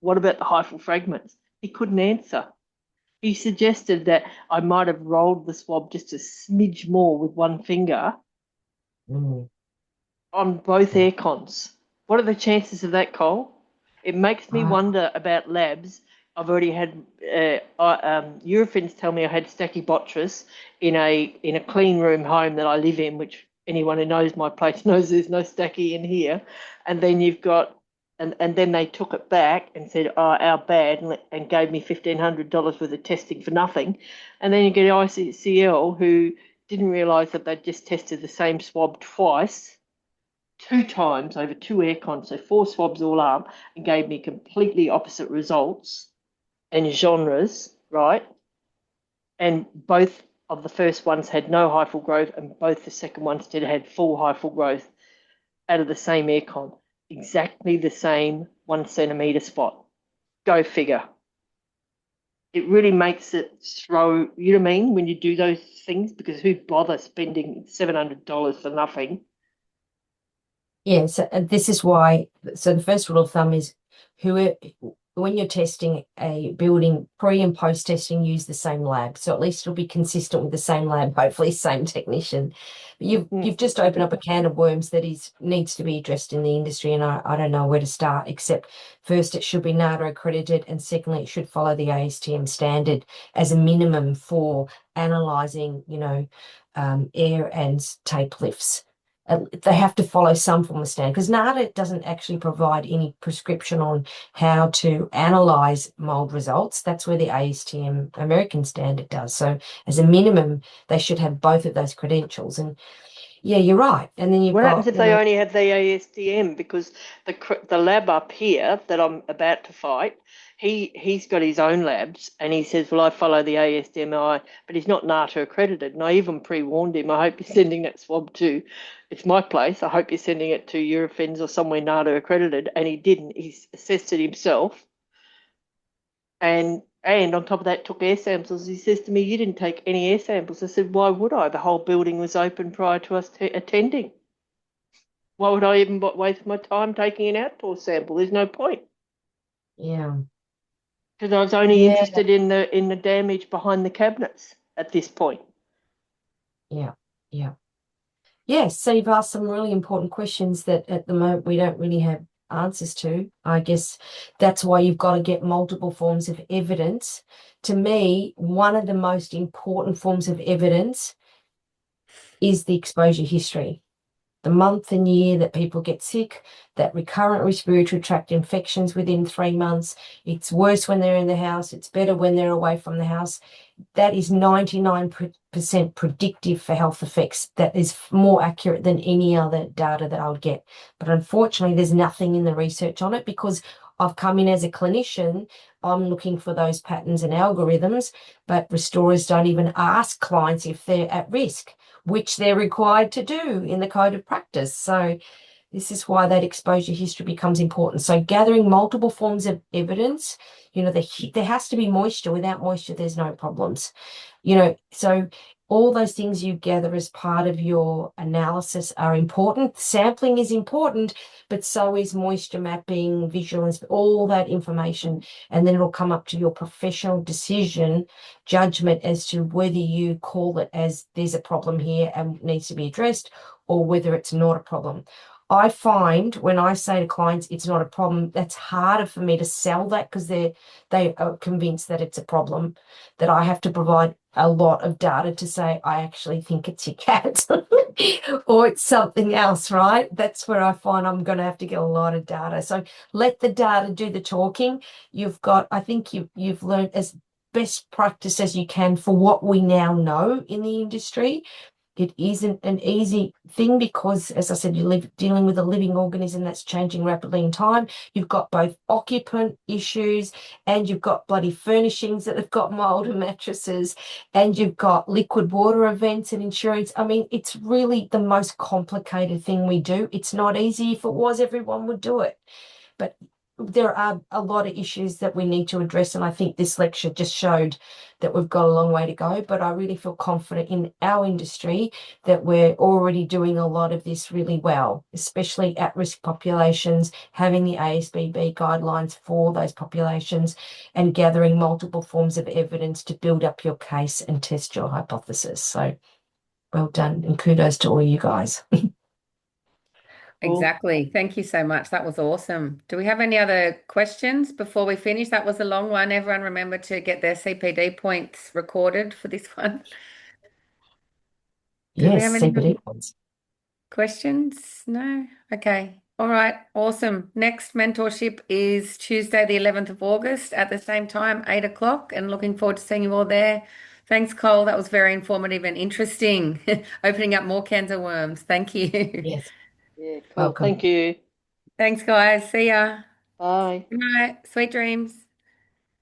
about the hyphal fragments? He couldn't answer. He suggested that I might have rolled the swab just a smidge more with one finger Mm. on both air cons. What are the chances of that, Cole? It makes me wonder about labs. I've already had Eurofins tell me I had Stachybotrys in a clean room home that I live in, which anyone who knows my place knows there's no Stacky in here. And then you've got, and then they took it back and said, oh, our bad, and gave me $1,500 worth of testing for nothing. And then you get ICL who didn't realise that they'd just tested the same swab twice, 2 times over 2 aircons, so 4 swabs all up, and gave me completely opposite results and genres, right? And both of the first ones had no hyphal growth, and both the second ones did had full hyphal growth out of the same aircon, exactly the same 1 centimetre spot. Go figure. It really makes it throw, you know what I mean, when you do those things, because who bother spending $700 for nothing? Yeah, so this is why. So the first rule of thumb is who, when you're testing a building, pre and post testing, use the same lab. So at least it'll be consistent with the same lab, hopefully same technician. But you've just opened up a can of worms that needs to be addressed in the industry, and I don't know where to start. Except first, it should be NATA accredited, and secondly, it should follow the ASTM standard as a minimum for analysing, air and tape lifts. They have to follow some form of standard because NATA doesn't actually provide any prescription on how to analyze mold results. That's where the ASTM American standard does. So as a minimum, they should have both of those credentials. And yeah, you're right. And then you've What happens got, if they only have the ASTM? Because the lab up here that I'm about to fight, he's got his own labs, and he says, "Well, I follow the ASTMI, but he's not NATA accredited." And I even pre-warned him. I hope you're sending that swab to. It's my place. I hope you're sending it to Eurofins or somewhere NATA accredited. And he didn't. He's assessed it himself, and on top of that, took air samples. He says to me, "You didn't take any air samples." I said, "Why would I? The whole building was open prior to us attending. Why would I even waste my time taking an outdoor sample? There's no point." yeah, Because I was only yeah, interested in the damage behind the cabinets at this point. yeah, yeah. Yes, so you've asked some really important questions that at the moment we don't really have answers to. I guess that's why you've got to get multiple forms of evidence. To me, one of the most important forms of evidence is the exposure history. The month and year that people get sick, that recurrent respiratory tract infections within 3 months. It's worse when they're in the house. It's better when they're away from the house. That is 99% predictive for health effects. That is more accurate than any other data that I would get. But unfortunately, there's nothing in the research on it because I've come in as a clinician. I'm looking for those patterns and algorithms, but restorers don't even ask clients if they're at risk, which they're required to do in the code of practice. So this is why that exposure history becomes important. So gathering multiple forms of evidence, there has to be moisture. Without moisture, there's no problems. So all those things you gather as part of your analysis are important. Sampling is important, but so is moisture mapping, visual, all that information. And then it'll come up to your professional judgment as to whether you call it as there's a problem here and needs to be addressed or whether it's not a problem. I find when I say to clients it's not a problem, that's harder for me to sell that because they are convinced that it's a problem, that I have to provide a lot of data to say I actually think it's your cat or it's something else, right? That's where I find I'm going to have to get a lot of data. So let the data do the talking. I think you've learned as best practice as you can for what we now know in the industry. It isn't an easy thing because, as I said, dealing with a living organism that's changing rapidly in time. You've got both occupant issues and you've got bloody furnishings that have got mold and mattresses and you've got liquid water events and insurance. I mean, it's really the most complicated thing we do. It's not easy. If it was, everyone would do it. But there are a lot of issues that we need to address, and I think this lecture just showed that we've got a long way to go. But I really feel confident in our industry that we're already doing a lot of this really well, especially at-risk populations, having the ASBB guidelines for those populations and gathering multiple forms of evidence to build up your case and test your hypothesis. So well done and kudos to all you guys. Cool. Exactly. Thank you so much. That was awesome. Do we have any other questions before we finish? That was a long one. Everyone remember to get their CPD points recorded for this one. Did we Yes, have any CPD ones. questions? No? Okay. All right. Awesome. Next mentorship is Tuesday, the 11th of August at the same time, 8 o'clock, and looking forward to seeing you all there. Thanks, Cole. That was very informative and interesting. Opening up more cans of worms. Thank you. Yes, Yeah, cool. welcome. Thank you. Thanks, guys. See ya. Bye. Good night. Sweet dreams.